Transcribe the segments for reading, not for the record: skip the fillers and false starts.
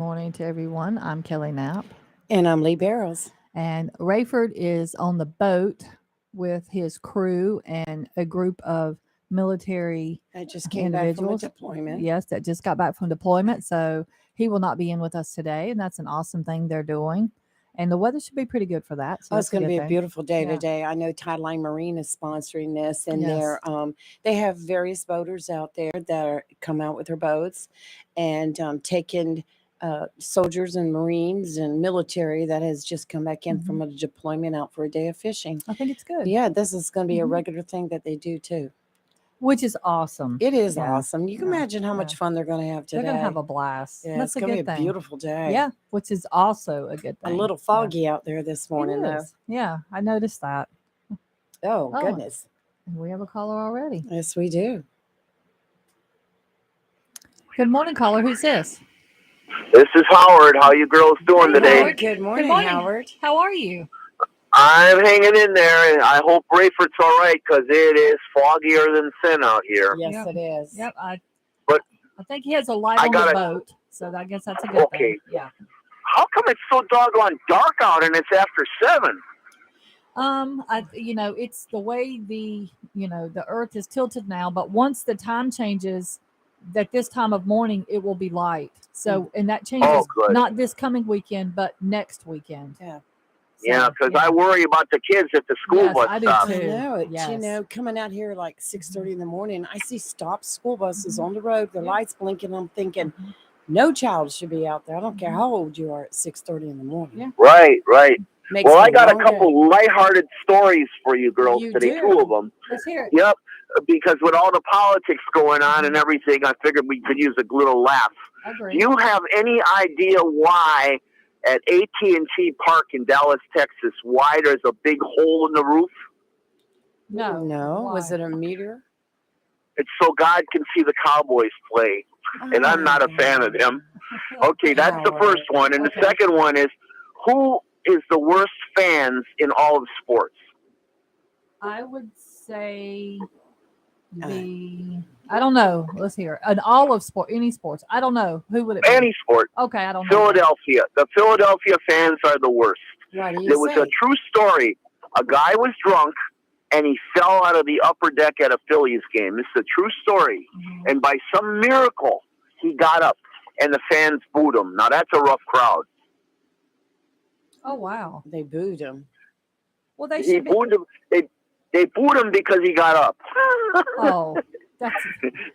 Morning to everyone. I'm Kelly Knapp, And I'm Lee Barrows. and Rayford is on the boat with his crew and a group of military I just came back from a individuals. deployment. Yes, that just got back from deployment, so he will not be in with us today, and that's an awesome thing they're doing. And the weather should be pretty good for that. So Oh, it's that's a going to good be a thing. beautiful day Yeah. today. I know Tideline Marine is sponsoring this, and Yes. they have various boaters out there that come out with their boats and taking soldiers and Marines and military that has just come back in Hmm. from a deployment out for a day of fishing. I think it's good. Yeah, this is going to be a Hmm. regular thing that they do too. Which is awesome. It is Yeah. awesome. You can Yeah. imagine how Yeah. much fun they're going to have They're today. going to have a blast. Yeah, That's it's a going to good be a thing. beautiful day. Yeah, which is also a good A thing. little Yeah. foggy out there this It morning, though. is. Yeah, I noticed that. Oh, Oh, goodness. and we have a caller already. Yes, we do. Good morning, caller. Who's this? This is Howard. How you girls doing Hey, today? Howard. Good Good morning, morning. Howard. How are you? I'm hanging in there, and I hope Rayford's all right because it is foggier than sin out here. Yes, Yep. it is. Yep. But I think he has a light I on the got boat, so I guess that's a good okay. thing. Yeah. How come it's so doggone dark out and it's after 7? It's the way the Earth is tilted now. But once the time changes, at this time of morning, it will be light. So, and that Oh, changes good. not this coming weekend, but next weekend. Yeah. Yeah, So, because yeah. I worry about the kids at the school Yes, bus I do stop. too. I know it. Yes. Coming out here like 6:30 in the morning, I see stopped school buses on the road, the Yeah. lights blinking. I'm thinking, Mhm. no child should be out there. I don't care how old you are at 6:30 in the morning. Yeah. Right. Makes Well, it I a got a long couple day. lighthearted stories for you girls You today, do. 2 of them. Let's hear it. Yep, because with all the politics going on and everything, I figured we could use a little laugh. Do Agree. you have any idea why at AT&T Park in Dallas, Texas, why there's a big hole in the roof? No. No. Was Why? it a meteor? It's so God can see the Cowboys play, and I'm not a fan of them. Okay, that's the Howard. first one. And Okay. the second one is, who is the worst fans in all of sports? I would say Uh, I don't know. Let's hear it. In all of any sports. I don't know. Who would it be? Any sport. Okay, I don't know. Philadelphia. The Philadelphia fans are the worst. What do you There was a say? true story. A guy was drunk, and he fell out of the upper deck at a Phillies game. This is a true story. Mhm. And by some miracle, he got up, and the fans booed him. Now, that's a rough crowd. Oh wow. They booed him. Well, they He should be. booed him. They booed him because he got up. Oh, that's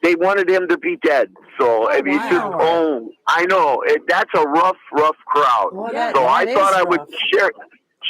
They wanted him to be dead. So, Oh, I mean, it's just, wow. I know. That's a rough crowd. Well, Yeah. So I that thought is I would rough.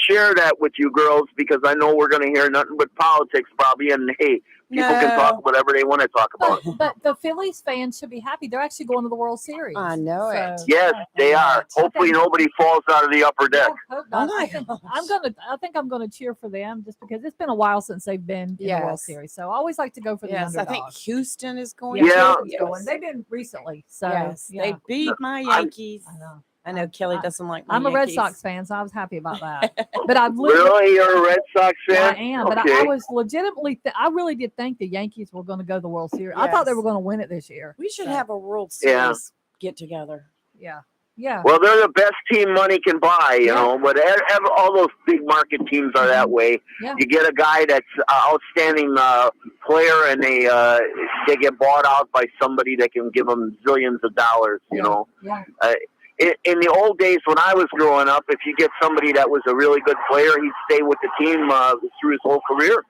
share that with you girls because I know we're going to hear nothing but politics probably. And hey, people can No. talk whatever they want to talk about. but the Phillies fans should be happy. They're actually going to the World Series. I know it. Yes, they are. Right. Hopefully nobody falls out of the upper Yeah, deck. hope Oh not. my I think I'm gonna cheer for them just because it's been a while since they've been in the World Yes. Series. So I always like to go for the Yes, I underdog. think Houston is going Yeah, Yeah. Houston's to. going. Yes. They've been recently. So Yes, yeah, they beat my I'm- Yankees. I know. I know Kelly I- doesn't like my I'm a Red Yankees. Sox fan, so I was happy about that. But I've literally, Really? You're a Red Sox I fan? am. But Okay. I was legitimately, I really did think the Yankees were going to go to the World Series. I thought they Yes. were going to win it this year. We should So, have a World Yeah. Series get together. Yeah, yeah. Well, they're the best team money can buy, you Yeah. know. But all those big market teams are that way. Yeah. You get a guy that's outstanding player, and they get bought out by somebody that can give them zillions of dollars. You know. Yeah. In the old days when I was growing up, if you get somebody that was a really good player, he'd stay with the team through his whole career.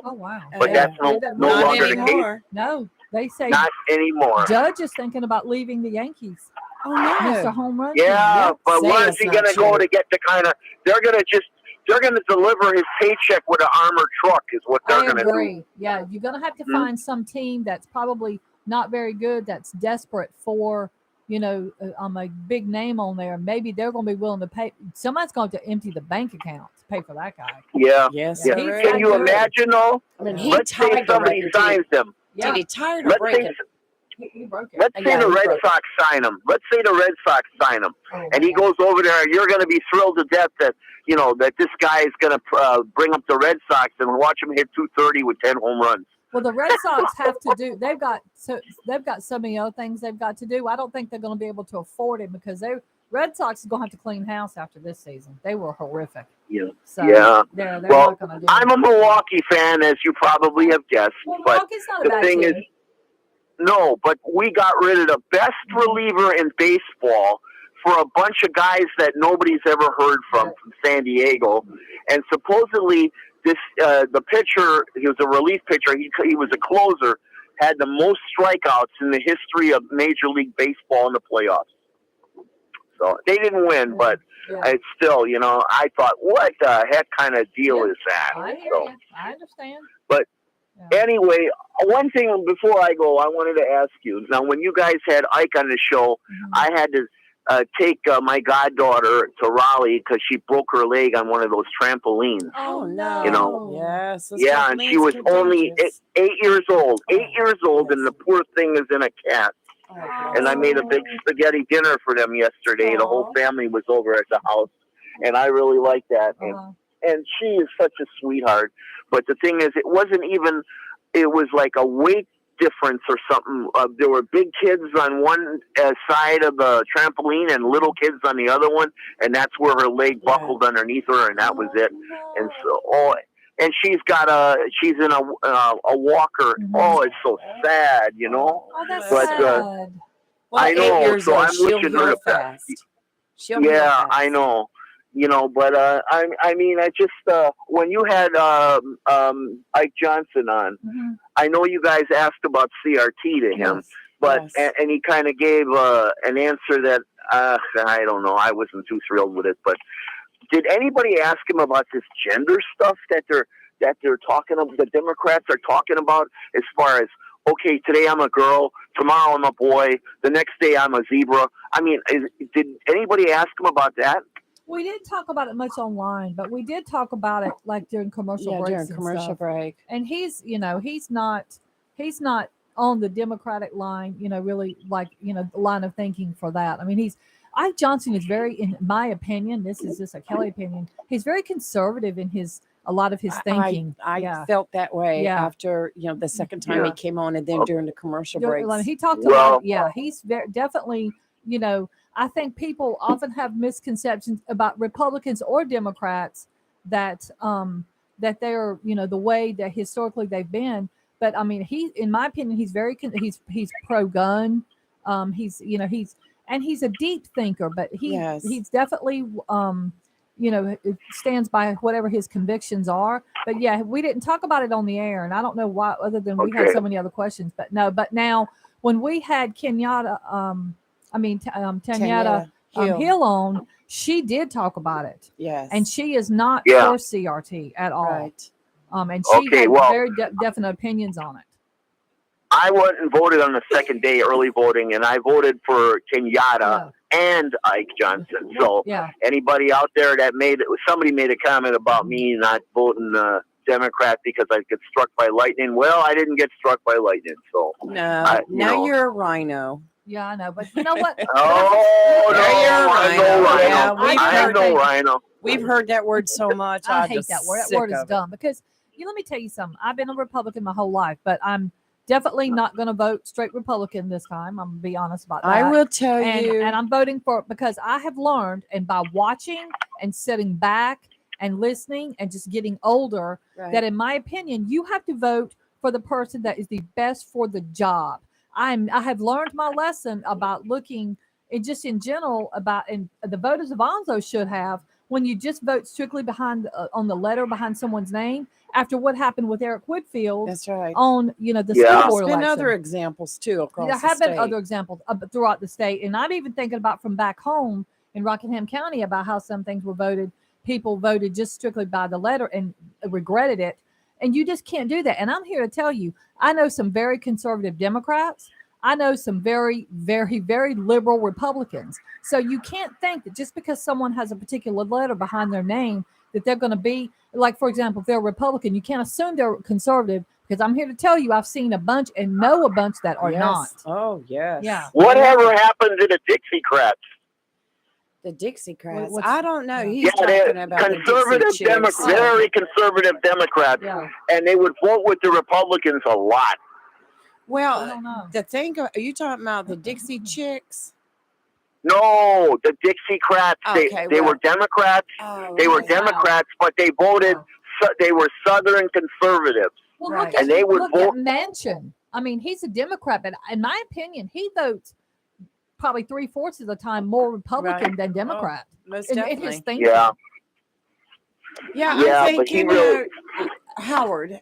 Oh wow. But Yeah. that's no Not longer the case. anymore. No, they say Not anymore. Judge is thinking about leaving the Yankees. Oh Mr. no. Home Run. King. Yeah, Yep. but Say where is it's he not going to go true. to get the kind of? They're going to deliver his paycheck with an armored truck. Is what they're I going to do. agree. Yeah, you're going to have to Mhm. find some team that's probably not very good, that's desperate for, a big name on there. Maybe they're going to be willing to pay. Somebody's going to empty the bank account to pay for that guy. Yeah. Yes, Yeah, Yeah. he's sir. Can you good. imagine though? I mean, he Let's say tied the somebody record. signs him. Yeah, Did he tied or Let's break say it? he broke it. let's say Yeah, the he Red broke it. Sox sign him. Let's say the Red Sox sign him, Oh, and he man. goes over there. You're going to be thrilled to death that that this guy is going to bring up the Red Sox and watch him hit 230 with 10 home runs. Well, the Red Sox have to do. They've got so many other things they've got to do. I don't think they're going to be able to afford it because Red Sox is going to have to clean house after this season. They were horrific. Yeah. So Yeah. they're Well, not going to do I'm it. a Milwaukee fan, as you probably have guessed. Well, But Milwaukee's not a the bad thing team. is, no, but we got rid of the best reliever in baseball for a bunch of guys that nobody's ever heard from San Diego. And supposedly, the pitcher, he was a relief pitcher, he was a closer, had the most strikeouts in the history of Major League Baseball in the playoffs. So they didn't win, but it's still, I thought, what the heck kind of deal is that? I hear you. I understand. But anyway, one thing before I go, I wanted to ask you. Now, when you guys had Ike on the show, I had to take my goddaughter to Raleigh because she broke her leg on one of those trampolines. Oh, no. Yes. Yeah, and she was only 8 years old. 8 years old, and the poor thing is in a cast. And I made a big spaghetti dinner for them yesterday. The whole family was over at the house, and I really like that. And she is such a sweetheart. But the thing is, it was like a weight difference or something. There were big kids on one side of the trampoline and little kids on the other one, and that's where her leg buckled underneath her, and that was it. And so, and she's in a walker. Oh, it's so sad, Oh, that's but sad. Well, I know. 8 years So old, I'm she'll wishing her heal the best. fast. She'll heal Yeah, fast. I know. But I mean, I just when you had Ike Johnson on, I know you guys asked about CRT to him, but and he kind of gave an answer that I don't know. I wasn't too thrilled with it, but did anybody ask him about this gender stuff that they're talking about? The Democrats are talking about as far as, okay, today I'm a girl, tomorrow I'm a boy, the next day I'm a zebra. I mean, did anybody ask him about that? We didn't talk about it much online, but we did talk about it like during commercial breaks. During commercial break. And he's not on the Democratic line, really like, the line of thinking for that. I mean, Ike Johnson is very, in my opinion, this is just a Kelly opinion, he's very conservative in a lot of his thinking. I felt that way after, the second time he came on and then during the commercial breaks. He talked about, he's very definitely, I think people often have misconceptions about Republicans or Democrats that they're, the way that historically they've been. But I mean, in my opinion, he's he's pro-gun. He's a deep thinker, but he's definitely, stands by whatever his convictions are. But yeah, we didn't talk about it on the air, and I don't know why, other than we had so many other questions. But no, but now when we had Tanyata Hill on, she did talk about it. Yes, and she is not for CRT at all. Right. And she had very definite opinions on it. I went and voted on the second day, early voting, and I voted for Kenyatta and Ike Johnson. So anybody out there that somebody made a comment about me not voting Democrat because I get struck by lightning. Well, I didn't get struck by lightning, so no. Now you're a rhino. Yeah, I know, but you know what? I know rhino. We've heard that word so much. I hate that word. That word is dumb because let me tell you something. I've been a Republican my whole life, but I'm definitely not going to vote straight Republican this time. I'm going to be honest about that. I will tell you. And I'm voting for it because I have learned, and by watching and sitting back and listening and just getting older, that in my opinion, you have to vote for the person that is the best for the job. I have learned my lesson about looking, and just in general, and the voters of Onzo should have, when you just vote strictly behind on the letter behind someone's name, after what happened with Eric Whitfield. That's right. On the school board election. There's been other examples too across the state. There have been other examples throughout the state, and I'm even thinking about from back home in Rockingham County about how some things were voted. People voted just strictly by the letter and regretted it, and you just can't do that. And I'm here to tell you, I know some very conservative Democrats. I know some very, very, very liberal Republicans. So you can't think that just because someone has a particular letter behind their name that they're going to be, like, for example, if they're a Republican, you can't assume they're conservative, because I'm here to tell you I've seen a bunch and know a bunch that are not. Oh, yes. Yeah. Whatever happened to the Dixiecrats? The Dixiecrats. what's- I don't know. yeah. He's Yeah, they're talking about the conservative Dixie chicks. very conservative Democrats, Yeah. and they would vote with the Republicans a lot. I Well, don't know. the thing, are you talking about the Dixie chicks? No, the Dixiecrats. Okay, They well- were Democrats. Oh, They were okay. Democrats, but they voted. Wow. They were Southern conservatives. Well, Right. look at And they would look vote- at Manchin. I mean, he's a Democrat, but in my opinion, he votes probably 3/4 of the time more Republican Right. than Democrat. Most in definitely. his thinking. Yeah, Yeah, Yeah, I think, but he you know, really- Howard,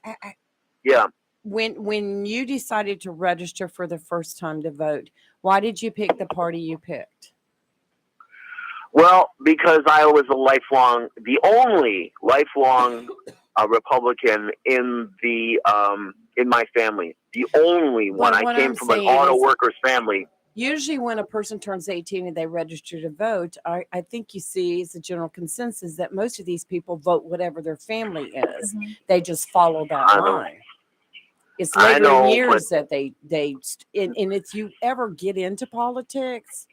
yeah. when you decided to register for the first time to vote, why did you pick the party you picked? Well, because I was the only lifelong Republican in my family. The only one. But I what came I'm from an saying auto is- workers family. Usually when a person turns 18 and they register to vote, I think you see it's a general consensus that most of these people vote whatever their family is. Mhm. They just follow that I know. line. It's I later know, in years that they and if you ever get into politics,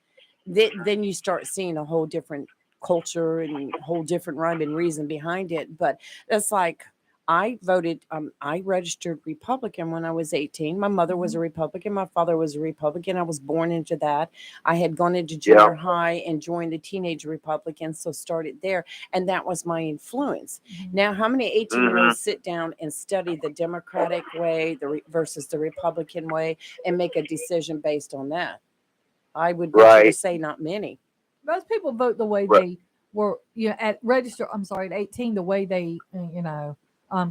then you start seeing a whole different culture and a whole different rhyme and reason behind it. But it's like I voted, I registered Republican when I was 18. My mother was a Republican. My father was a Republican. I was born into that. I had gone into junior high and joined the teenage Republicans, so started there. And that was my influence. Mhm. Now, how many 18-year-olds sit down and study the Democratic way versus the Republican way and make a decision based on that? I would venture to Right. say not many. Most people vote the way Right. they were, at 18, the way they,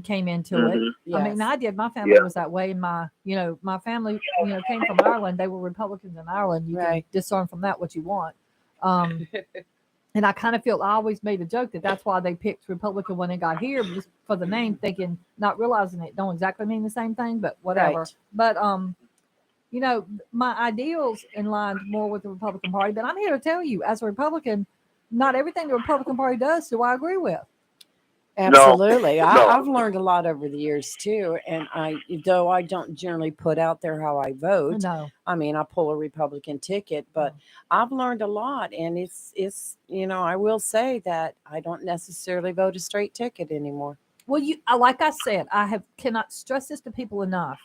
came into it. Mhm. I mean, Yes. I did. My family Yeah. was that way. My family, came from Ireland. They were Republicans in Ireland. You Right. can discern from that what you want. And I kind of feel I always made a joke that's why they picked Republican when they got here, just for the name, thinking, not realizing it don't exactly mean the same thing, but whatever. Right. But my ideals in line more with the Republican Party. But I'm here to tell you, as a Republican, not everything the Republican Party does do I agree with. Absolutely. No. I've learned a lot over the years too. And though I don't generally put out there how I vote, No. I mean, I pull a Republican ticket, but I've learned a lot. And it's, I will say that I don't necessarily vote a straight ticket anymore. Well, like I said, cannot stress this to people enough.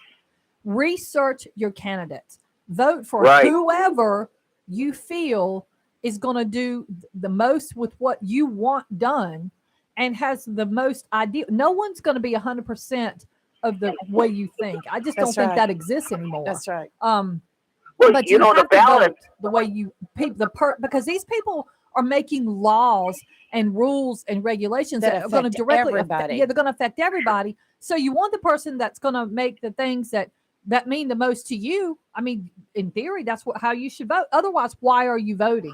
Research your candidates. Vote for Right. whoever you feel is going to do the most with what you want done and has the most idea. No one's going to be 100% of the way you think. I just don't That's think right. that exists anymore. That's right. Well, But the have to ballot. vote the way you because these people are making laws and rules and regulations that are going to affect directly everybody. they're going to affect everybody. So you want the person that's going to make the things that mean the most to you. I mean, in theory, that's how you should vote. Otherwise, why are you voting?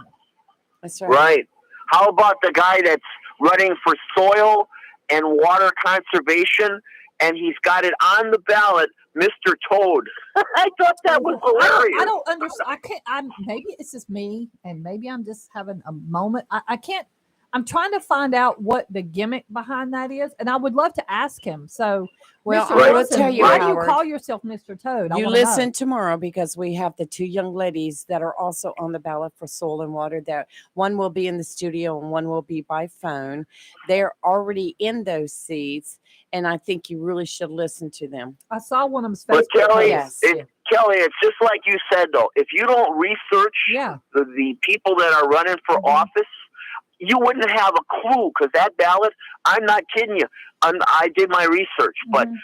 That's right. Right. How about the guy that's running for soil and water conservation, and he's got it on the ballot, Mr. Toad? I thought that was hilarious. I don't understand. I can't. Maybe it's just me, and maybe I'm just having a moment. I can't. I'm trying to find out what the gimmick behind that is, and I would love to ask him. So, Well, Mr. I will Wilson, tell you, why do you Howard, call yourself Mr. Toad? I you wanna know. listen tomorrow because we have the two young ladies that are also on the ballot for soil and water. That one will be in the studio and one will be by phone. They're already in those seats, and I think you really should listen to them. I saw one of them's But Facebook Kelly, posts. Yes. Kelly, it's just like you said, though. If you don't research Yeah. the people that are running for Mhm. office, you wouldn't have a clue, because that ballot, I'm not kidding you. I did my research, but Mhm.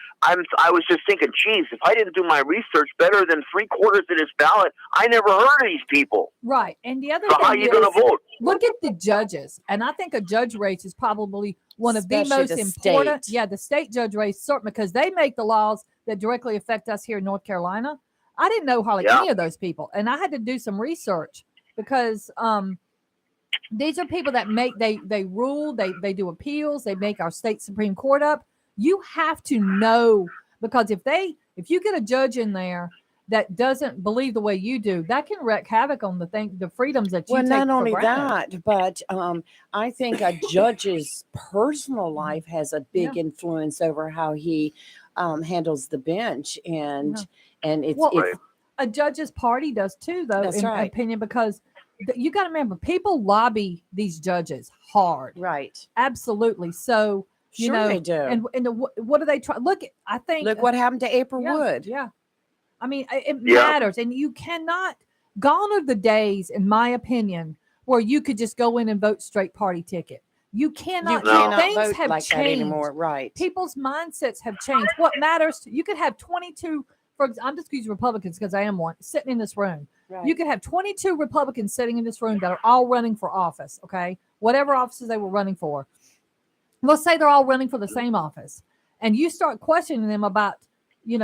I was just thinking, geez, if I didn't do my research better than 3/4 of this ballot, I never heard of these people. Right. And the other So how are thing you going is, to vote? look at the judges. And I think a judge race is probably one of the Especially most the important. state. Yeah, the state judge race, certainly, because they make the laws that directly affect us here in North Carolina. I didn't know hardly Yeah. any of those people. And I had to do some research because these are people that they rule, they do appeals, they make our state Supreme Court up. You have to know, because if you get a judge in there that doesn't believe the way you do, that can wreak havoc on the freedoms that you Well, take not for only granted. that, but I think a judge's personal life has a big influence over how he handles the bench, and it's Well, Right. a judge's party does too, though, That's in my right. opinion, because you got to remember, people lobby these judges hard. Right. Absolutely. So, Sure they do. what do they try? Look, I think, Look what happened to April yeah, Wood. yeah. I mean, it Yeah. matters, and you cannot. Gone are the days, in my opinion, where you could just go in and vote straight party ticket. You You cannot. No. cannot Things vote have like that changed. anymore. Right. People's mindsets have changed. What matters? You could have 22. I'm just using Republicans because I am one sitting in this room. Right. You could have 22 Republicans sitting in this room that are all running for office. Okay, whatever offices they were running for. Let's say they're all running for the same office, and you start questioning them about,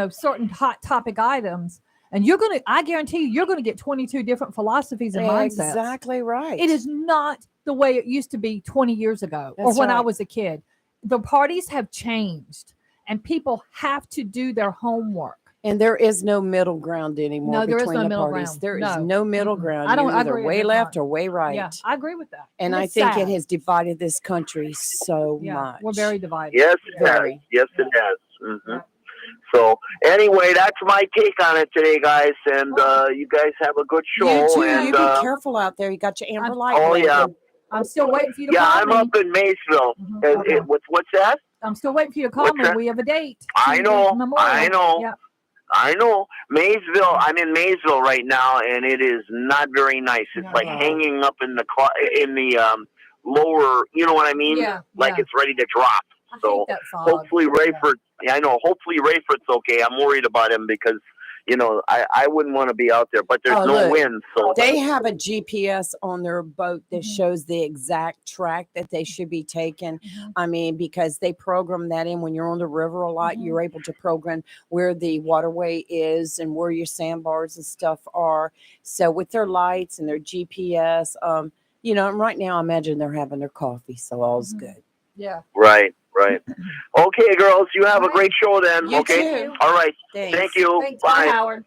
certain hot topic items, and I guarantee you're gonna get 22 different philosophies and mindsets. Exactly right. It is not the way it used to be 20 years ago or That's when I right. was a kid. The parties have changed, and people have to do their homework. And there is no middle ground anymore No, there is between no the middle parties. ground. There is No. no middle Mm-mm. ground. I don't You're either agree. way There's left not. or way right. Yeah, I agree with that. And I it's think it sad. has divided this country so Yeah, much. we're very divided. Yes, it has. Very. Yes, Yeah. it has. Yeah. So anyway, that's my take on it today, guys. And Well, you guys have a good show. You too. And You be careful out there. You got your amber I'm- light. oh yeah, blinking. I'm still waiting for you to yeah, call I'm me. up in Maysville. Mhm. And what's that? I'm still waiting for you to call What's me. that? We have a date. I Tuesday, know. Memorial. I know. Yeah. I know. Maysville. I'm in Maysville right now, and it is not very nice. It's No. like Wow. hanging up in the lower. You know what I mean? Yeah. Like yeah. it's ready to drop. I So hate that fog. hopefully Rayford. Yeah, I know. Hopefully Rayford's okay. I'm worried about him because I wouldn't want to be out there, but there's Oh, no look. wind. So They have a GPS on their boat that Mhm. shows the exact track that they should be taking. Mhm. I mean, because they program that in when you're on the river a lot, Mhm. you're able to program where the waterway is and where your sandbars and stuff are. So with their lights and their GPS, and right now I imagine they're having their coffee, so all's Mhm. good. Yeah. right. Okay, girls, you have All a right. great show then. You Okay. too. All right. Thanks. Thank you. Thanks. Bye, Bye. Howard.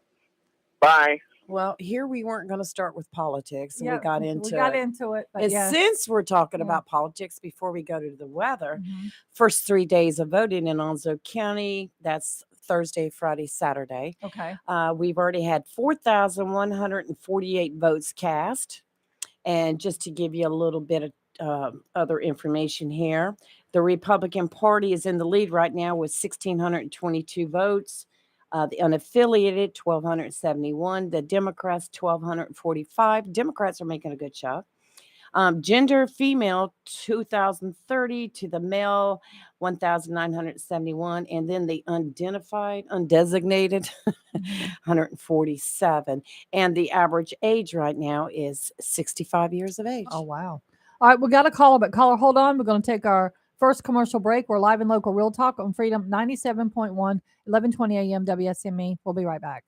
Bye. Well, here we weren't going to start with politics, and Yeah, we got we into got it. into it, but And yeah. since we're talking Yeah. about politics, before we go to the weather, Mhm. first 3 days of voting in Onslow County, that's Thursday, Friday, Saturday. Okay. We've already had 4,148 votes cast. And just to give you a little bit of other information here, the Republican Party is in the lead right now with 1,622 votes. The unaffiliated, 1,271. The Democrats, 1,245. Democrats are making a good shot. Gender female 2030 to the male 1971, and then the undesignated Mhm. 147, and the average age right now is 65 years of age. Oh, wow. All right, we got a caller, but caller, hold on. We're going to take our first commercial break. We're live in local Real Talk on Freedom 97.1, 1120 a.m. WSME. We'll be right back.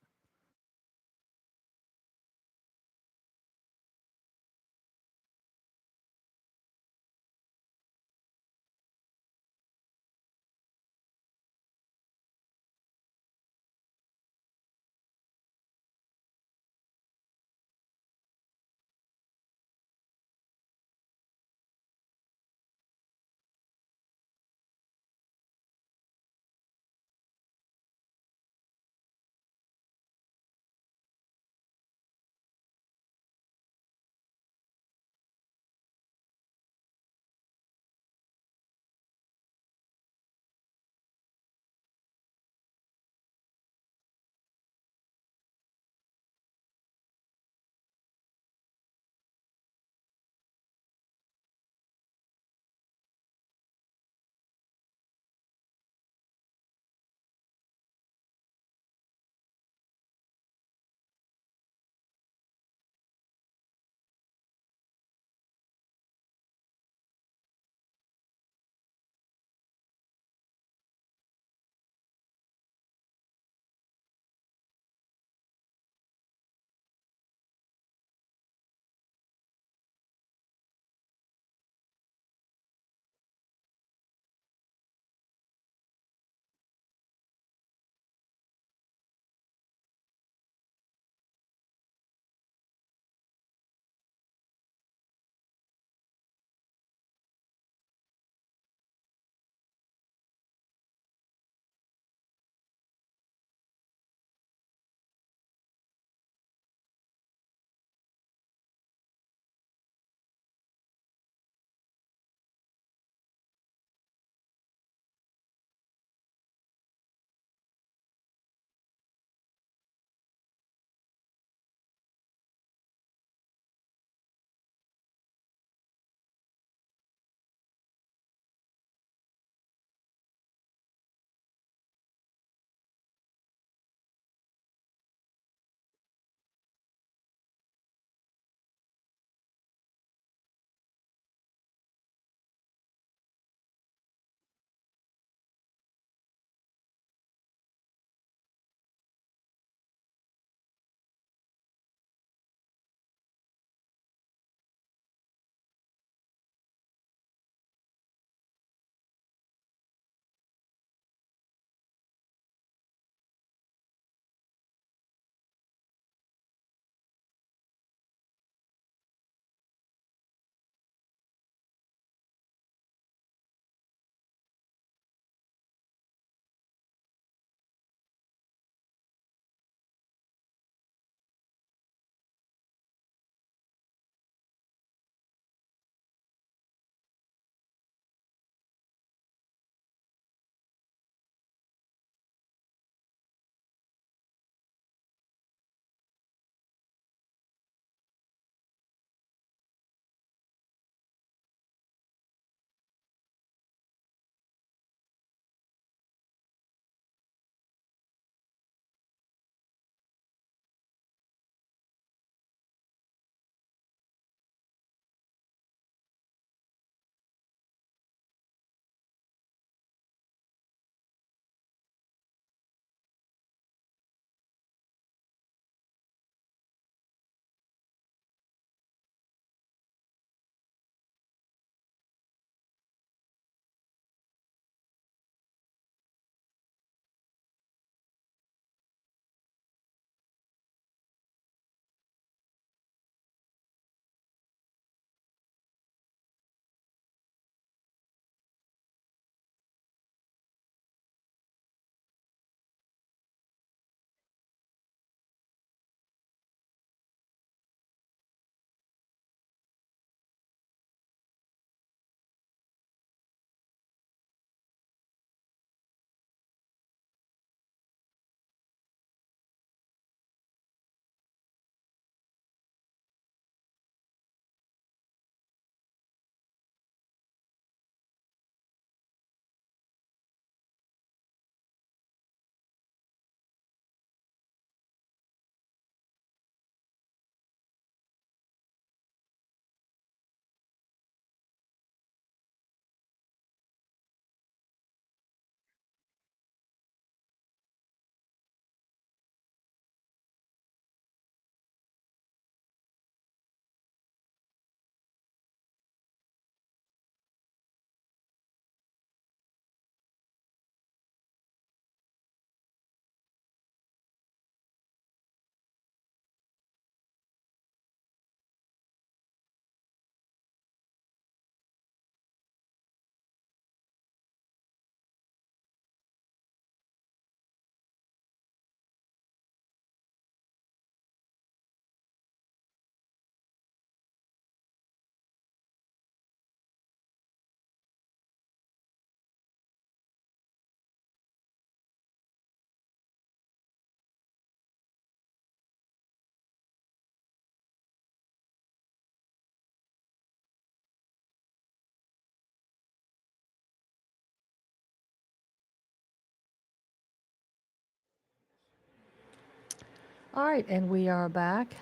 All right, and we are back.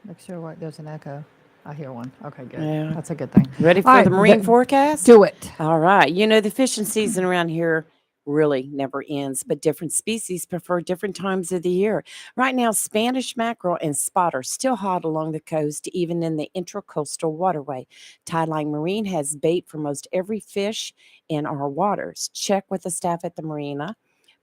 Make sure there's an echo. I hear one. Okay, good. Yeah. That's a good thing. Ready All for right, the marine forecast? do it. All right. The fishing season around here really never ends, but different species prefer different times of the year. Right now, Spanish mackerel and spot are still hot along the coast, even in the intracoastal waterway. Tideline Marine has bait for most every fish in our waters. Check with the staff at the marina.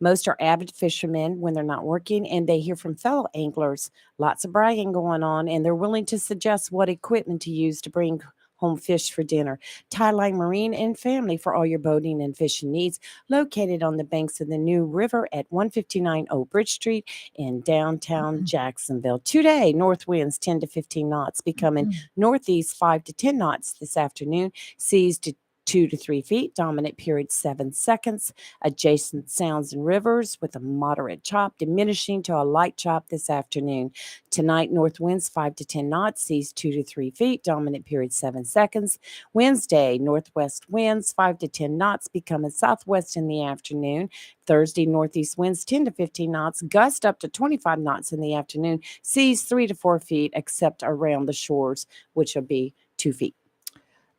Most are avid fishermen when they're not working, and they hear from fellow anglers. Lots of bragging going on, and they're willing to suggest what equipment to use to bring home fish for dinner. Tideline Marine and Family for all your boating and fishing needs, located on the banks of the New River at 159 Old Bridge Street in downtown Jacksonville. Today, north winds 10 to 15 knots, becoming northeast 5 to 10 knots this afternoon, seas to 2 to 3 feet, dominant period 7 seconds, adjacent sounds and rivers with a moderate chop, diminishing to a light chop this afternoon. Tonight, north winds 5 to 10 knots, seas 2 to 3 feet, dominant period 7 seconds. Wednesday, northwest winds 5 to 10 knots, becoming southwest in the afternoon. Thursday, northeast winds 10 to 15 knots, gust up to 25 knots in the afternoon, seas 3 to 4 feet, except around the shores, which will be 2 feet.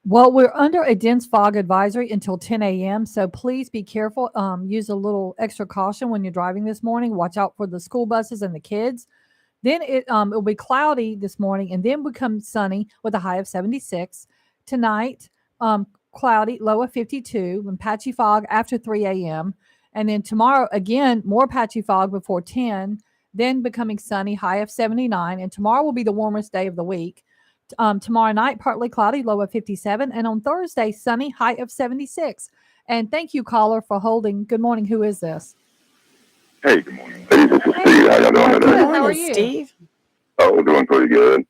Well, we're under a dense fog advisory until 10 a.m., so please be careful. Use a little extra caution when you're driving this morning. Watch out for the school buses and the kids. Then it'll be cloudy this morning and then become sunny with a high of 76. Tonight, cloudy, low of 52, and patchy fog after 3 a.m. And then tomorrow, again, more patchy fog before 10, then becoming sunny, high of 79. And tomorrow will be the warmest day of the week. Tomorrow night, partly cloudy, low of 57. And on Thursday, sunny, high of 76. And thank you, caller, for holding. Good morning. Who is this? Hey, good morning. Hey, this is Steve. How y'all doing Good. today? How are you? Steve? Oh, we're doing pretty good.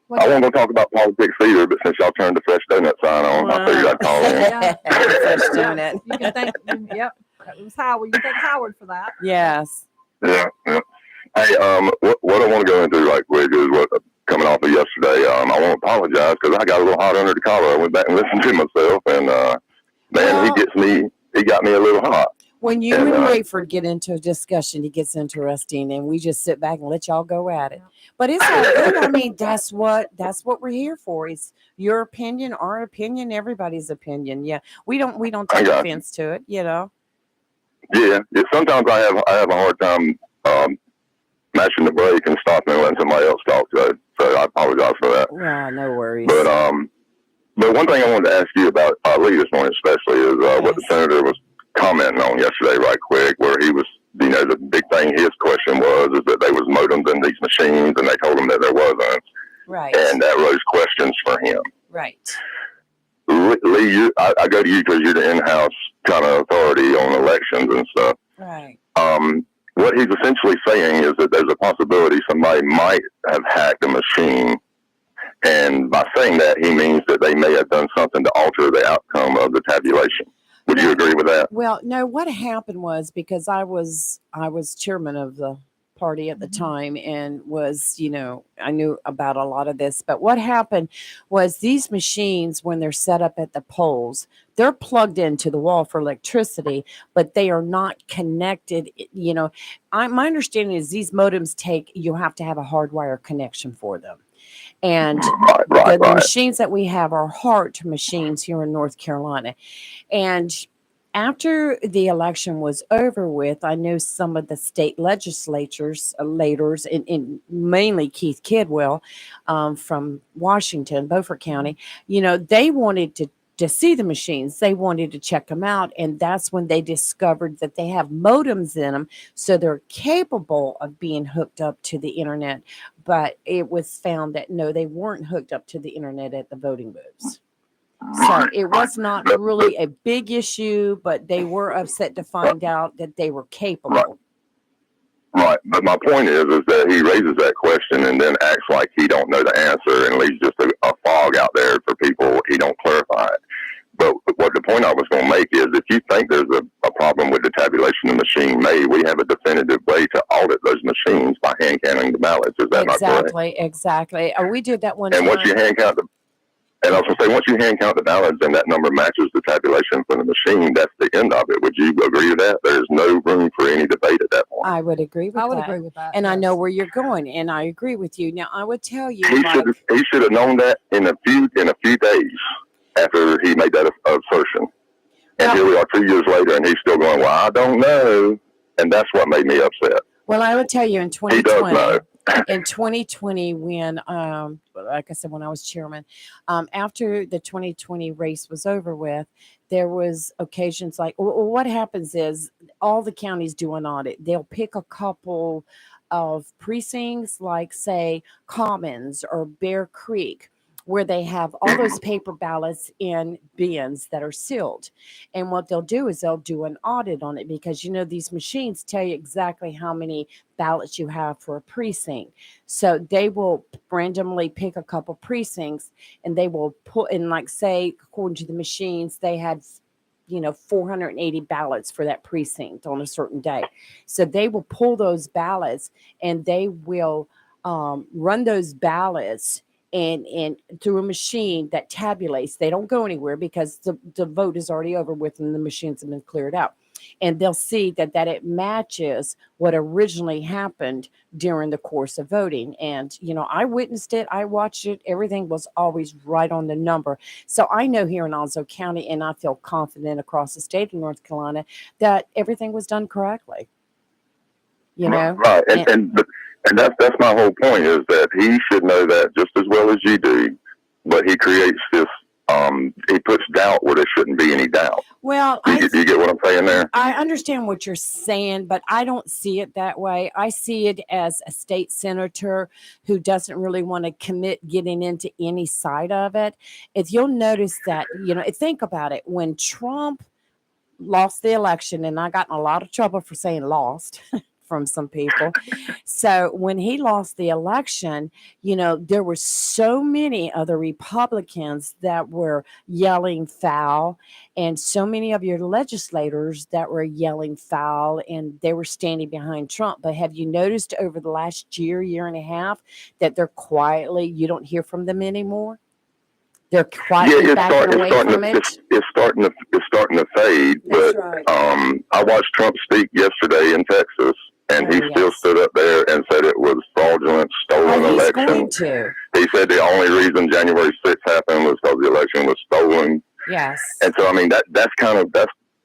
What's I wasn't going to talk about politics either, but since y'all turned the Fresh Donut sign on, I figured I'd call in. Yeah. Fresh Yeah, donut. you can thank. Yep, that was Howard. You can thank Howard for that. Yes. Yeah, yeah. Hey, what I want to go into right quick is what coming off of yesterday. I want to apologize because I got a little hot under the collar. I went back and listened to myself, and man, he got me a little hot. When you and Rayford get into a discussion, it gets interesting, and we just sit back and let y'all go at it. But it's all good. I mean, that's what we're here for. It's your opinion, our opinion, everybody's opinion. Yeah, we don't take offense to it. Yeah. Sometimes I have a hard time matching the brake and stopping and letting somebody else talk. So I apologize for that. No worries. But one thing I wanted to ask you about Lee this morning, especially, is what the senator was commenting on yesterday, right quick, where he was, the big thing, his question was, is that there was modems in these machines, and they told him that there wasn't. Right. And that raised questions for him. Right. Lee, I go to you because you're the in-house kind of authority on elections and stuff. Right. What he's essentially saying is that there's a possibility somebody might have hacked a machine. And by saying that, he means that they may have done something to alter the outcome of the tabulation. Would you agree with that? Well, no, what happened was, because I was chairman of the party at the time and was, I knew about a lot of this, but what happened was these machines, when they're set up at the polls, they're plugged into the wall for electricity, but they are not connected. My understanding is these modems you have to have a hardwire connection for them. And the machines that we have are HART machines here in North Carolina. And after the election was over with, I knew some of the state legislators, and mainly Keith Kidwell from Washington, Beaufort County, they wanted to see the machines. They wanted to check them out. And that's when they discovered that they have modems in them. So they're capable of being hooked up to the internet. But it was found that no, they weren't hooked up to the internet at the voting booths. So it was not really a big issue, but they were upset to find out that they were capable. Right. But my point is that he raises that question and then acts like he don't know the answer and leaves just a fog out there for people. He don't clarify it. But what the point I was going to make is, if you think there's a problem with the tabulation the machine made, we have a definitive way to audit those machines by hand counting the ballots. Is that not correct? Exactly. We did that one and time. once you hand count And I was going to say, once you hand count the ballots and that number matches the tabulation from the machine, that's the end of it. Would you agree to that? There's no room for any debate at that point. I would agree with that. I would agree with that. And I know yes. where you're going, and I agree with you. Now, I would tell you, He should have known that in a few days after he made that assertion. And here we are 2 years later, and he's still going, well, I don't know. And that's what made me upset. well, I would tell you in He does 2020, know. in 2020 when like I said, when I was chairman, after the 2020 race was over with, there was occasions like, well, what happens is all the counties do an audit. They'll pick a couple of precincts like, say, Commons or Bear Creek, where they have all those paper ballots in bins that are sealed. And what they'll do is they'll do an audit on it, because these machines tell you exactly how many ballots you have for a precinct. So they will randomly pick a couple precincts, and they will put in, like, say, according to the machines, they had 480 ballots for that precinct on a certain day. So they will pull those ballots, and they will run those ballots and through a machine that tabulates. They don't go anywhere because the vote is already over with and the machines have been cleared out. And they'll see that it matches what originally happened during the course of voting. And, I witnessed it. I watched it. Everything was always right on the number. So I know here in Onslow County, and I feel confident across the state of North Carolina, that everything was done correctly. Right. And that's my whole point, is that he should know that just as well as you do, but he creates this, he puts doubt where there shouldn't be any doubt. Well, do you get what I'm saying there? I understand what you're saying, but I don't see it that way. I see it as a state senator who doesn't really want to commit getting into any side of it. If you'll notice that, think about it. When Trump lost the election, and I got in a lot of trouble for saying lost from some people. So when he lost the election, there were so many other Republicans that were yelling foul, and so many of your legislators that were yelling foul, and they were standing behind Trump. But have you noticed over the last year and a half, that they're quietly, you don't hear from them anymore? They're quietly backing away from it. It's starting to fade. That's but right. I watched Trump speak yesterday in Texas, and he still stood up there and said it was fraudulent, stolen election. Going to. He said the only reason January 6th happened was because the election was stolen. Yes. And so, I mean, that's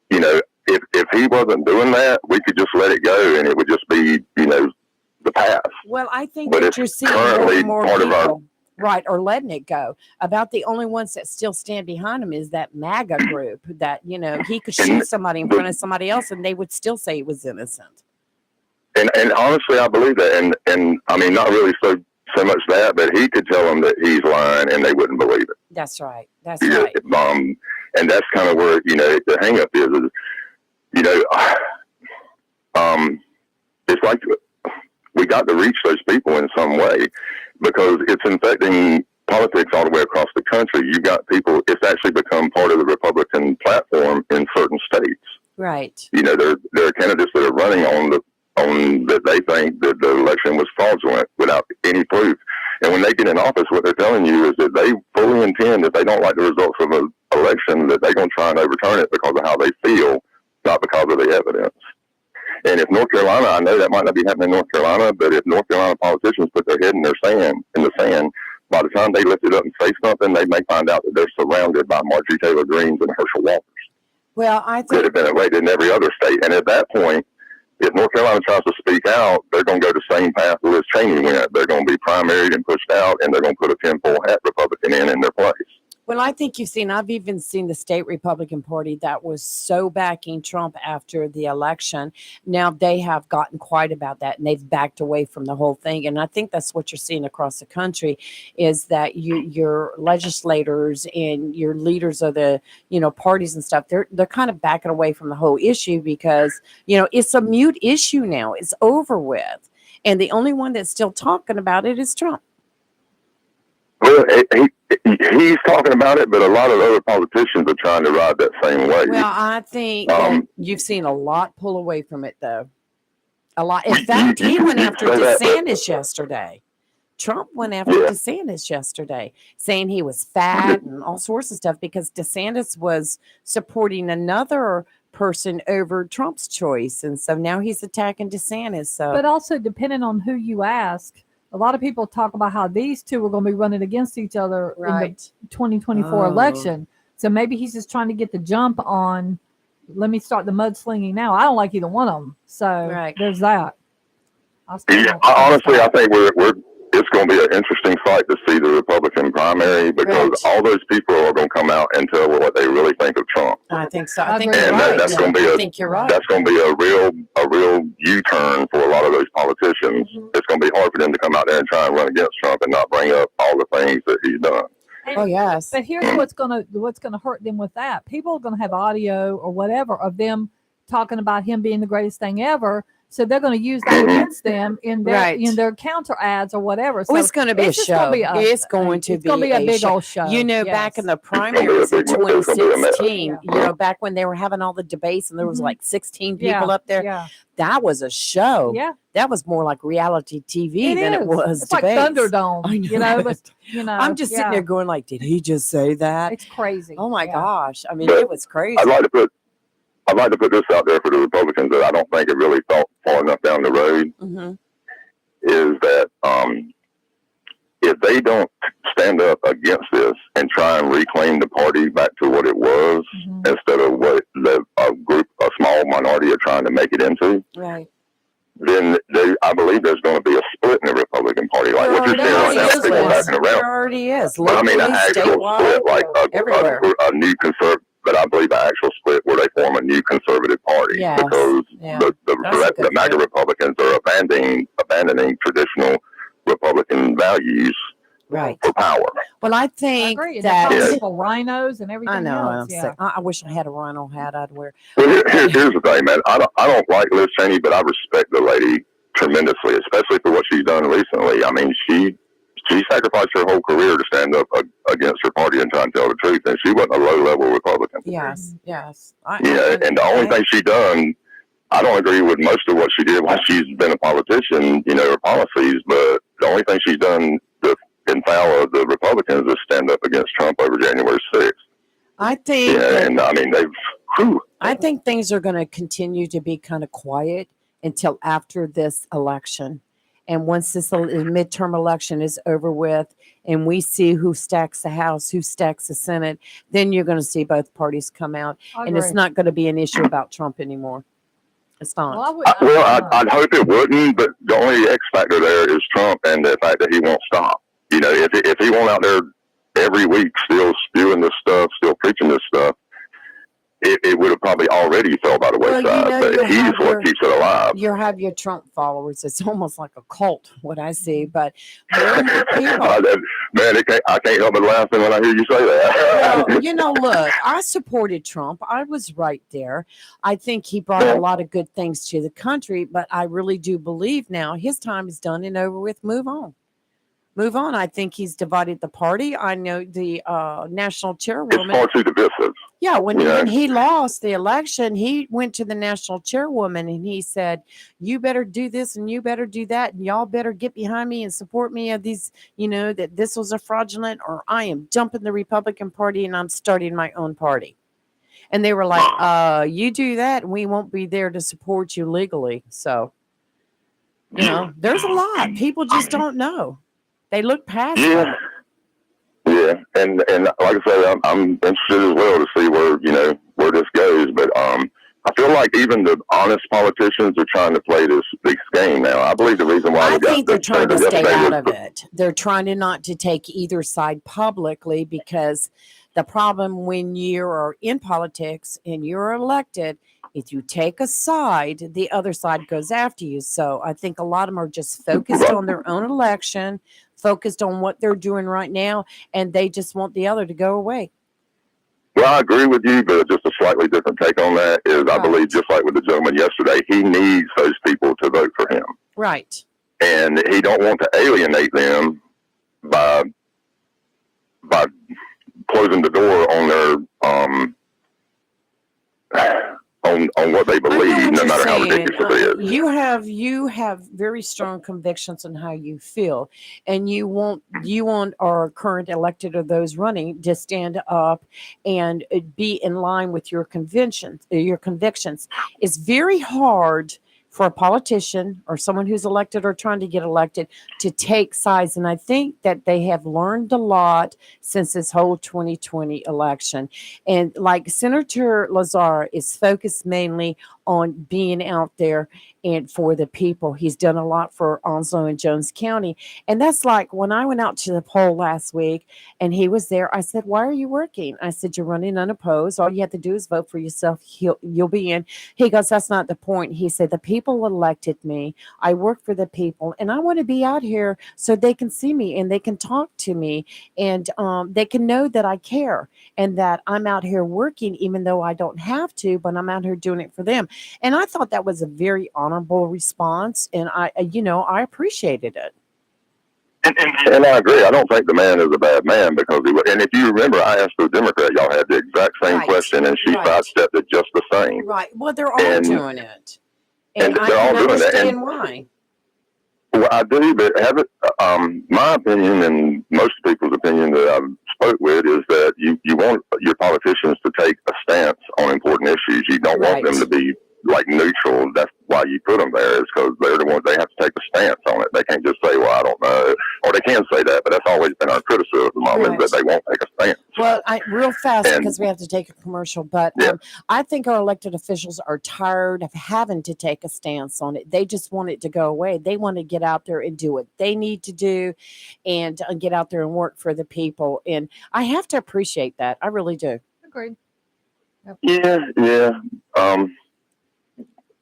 if he wasn't doing that, we could just let it go, and it would just be, the past. Well, I think but that you're seeing more people. Right, or letting it go. About the only ones that still stand behind him is that MAGA group that, he could shoot somebody in front of somebody else and they would still say he was innocent. And honestly, I believe that. And I mean, not really so much that, but he could tell them that he's lying and they wouldn't believe it. That's right. That's right. And that's kind of where, the hang up is, it's like we got to reach those people in some way, because it's infecting politics all the way across the country. You got people, it's actually become part of the Republican platform in certain states. Right. There are candidates that are running on that they think that the election was fraudulent without any proof. And when they get in office, what they're telling you is that they fully intend, if they don't like the results of an election, that they're going to try and overturn it because of how they feel, not because of the evidence. And if North Carolina, I know that might not be happening in North Carolina, but if North Carolina politicians put their head in the sand, by the time they lift it up and say something, they may find out that they're surrounded by Marjorie Taylor Greenes and Herschel Walkers. Well, I think that have been elected in every other state. And at that point, if North Carolina tries to speak out, they're going to go the same path Liz Cheney went. They're going to be primaried and pushed out, and they're going to put a tinfoil hat Republican in their place. Well, I think I've even seen the state Republican Party that was so backing Trump after the election. Now they have gotten quiet about that, and they've backed away from the whole thing. And I think that's what you're seeing across the country, is that your legislators and your leaders of the, parties and stuff, they're kind of backing away from the whole issue because, it's a mute issue now. It's over with. And the only one that's still talking about it is Trump. Well, he's talking about it, but a lot of other politicians are trying to ride that same way. Well, I think that you've seen a lot pull away from it, though. A lot. In fact, he went after DeSantis yesterday, Trump went after DeSantis yesterday, saying he was fat and all sorts of stuff because DeSantis was supporting another person over Trump's choice. And so now he's attacking DeSantis. So, But also, depending on who you ask, a lot of people talk about how these two are going to be running against each other in the 2024 election. So maybe he's just trying to get the jump on, let me start the mudslinging now. I don't like either one of them. So there's that. Honestly, I think it's going to be an interesting fight to see the Republican primary because all those people are going to come out and tell what they really think of Trump. I think so. I think that's going to be I think you're right. That's going to be a real U-turn for a lot of those politicians. It's going to be hard for them to come out there and try and run against Trump and not bring up all the things that he's done. But here's what's gonna hurt them with that. People are gonna have audio or whatever of them talking about him being the greatest thing ever. So they're going to use that against them in their counter ads or whatever. So it's going to be a show. It's going to be a big old show. You know, back in the primaries in 2016, you know, back when they were having all the debates and there was like 16 people up there, that was a show. Yeah. That was more like reality TV than it was it's debates. Like Thunderdome, you know. But, I'm just sitting there going like, did he just say that? It's crazy. Oh my gosh. I mean, it was crazy. I'd like to put this out there for the Republicans that I don't think it really thought far enough down the road, is that if they don't stand up against this and try and reclaim the party back to what it was instead of what a small minority are trying to make it into, then I believe there's going to be a split in the Republican Party. Like what you're seeing right now, people backing around. There already is. But I mean, an actual split, like a new conservative. But I believe the actual split where they form a new conservative party because the MAGA Republicans are abandoning traditional Republican values for power. Well, I think people rhinos and everything. I know. Else. I wish I had a rhino hat I'd wear. Well, here's the thing, man. I don't like Liz Cheney, but I respect the lady tremendously, especially for what she's done recently. I mean, she sacrificed her whole career to stand up against her party and try and tell the truth, and she wasn't a low-level Republican. Yes. And the only thing she done, I don't agree with most of what she did while she's been a politician, you know, her policies, but the only thing she's done in favor of the Republicans is stand up against Trump over January 6th. I think... and I mean, I think things are going to continue to be kind of quiet until after this election. And once this midterm election is over with and we see who stacks the House, who stacks the Senate, then you're going to see both parties come out. And it's not going to be an issue about Trump anymore. It's not. I'd hope it wouldn't, but the only X factor there is Trump and the fact that he won't stop. You know, if he won't out there every week still spewing this stuff, still preaching this stuff, it would have probably already fell by the wayside. But he's what keeps it alive. You have your Trump followers. It's almost like a cult, what I see. But more and more people. Man, I can't help but laughing when I hear you say that. Well, you know, look, I supported Trump. I was right there. I think he brought a lot of good things to the country. But I really do believe now his time is done and over with. Move on. Move on. I think he's divided the party. I know the national chairwoman. It's far too divisive. Yeah, when he lost the election, he went to the national chairwoman and he said, "You better do this and you better do that, and y'all better get behind me and support me of these, you know, that this was a fraudulent, or I am dumping the Republican Party and I'm starting my own party." And they were like, "You do that, and we won't be there to support you legally." So, you know, there's a lot. People just don't know. They look past it. Yeah, and like I said, I'm interested as well to see where this goes. But I feel like even the honest politicians are trying to play this game now. I believe the reason why they're trying to stay out of it. They're trying to not to take either side publicly, because the problem when you are in politics and you're elected, if you take a side, the other side goes after you. So I think a lot of them are just focused on their own election, focused on what they're doing right now, and they just want the other to go away. Well, I agree with you, but just a slightly different take on that is I believe, just like with the gentleman yesterday, he needs those people to vote for him. Right. And he don't want to alienate them by closing the door on their on what they believe, no matter how ridiculous it is. you have very strong convictions on how you feel, and you want our current elected or those running to stand up and be in line with your convictions. It's very hard for a politician or someone who's elected or trying to get elected to take sides. And I think that they have learned a lot since this whole 2020 election. And like Senator Lazar is focused mainly on being out there and for the people. He's done a lot for Onslow and Jones County. And that's like when I went out to the poll last week and he was there, I said, "Why are you working?" I said, "You're running unopposed. All you have to do is vote for yourself. You'll be in." He goes, "That's not the point." He said, "The people elected me. I work for the people, and I want to be out here so they can see me and they can talk to me, and they can know that I care and that I'm out here working, even though I don't have to, but I'm out here doing it for them." And I thought that was a very honorable response, and I appreciated it. And I agree. I don't think the man is a bad man because and if you remember, I asked the Democrat, y'all had the exact same Right. question, and she Right. sidestepped it just the same. Right. Well, they're all And doing it, and and I they're all can doing that. And understand why. well, I do, but my opinion and most people's opinion that I've spoke with is that you want your politicians to take a stance on important issues. You don't want them Right. to be like neutral. That's why you put them there, is because they're the ones they have to take a stance on it. They can't just say, "Well, I don't know," or they can say that, but that's always been our criticism of them, is Right. that they won't take a stance. Well, real fast And because we have to take a commercial, but yeah, I think our elected officials are tired of having to take a stance on it. They just want it to go away. They want to get out there and do what they need to do, and get out there and work for the people. And I have to appreciate that. I really do. Agreed. Yep. yeah.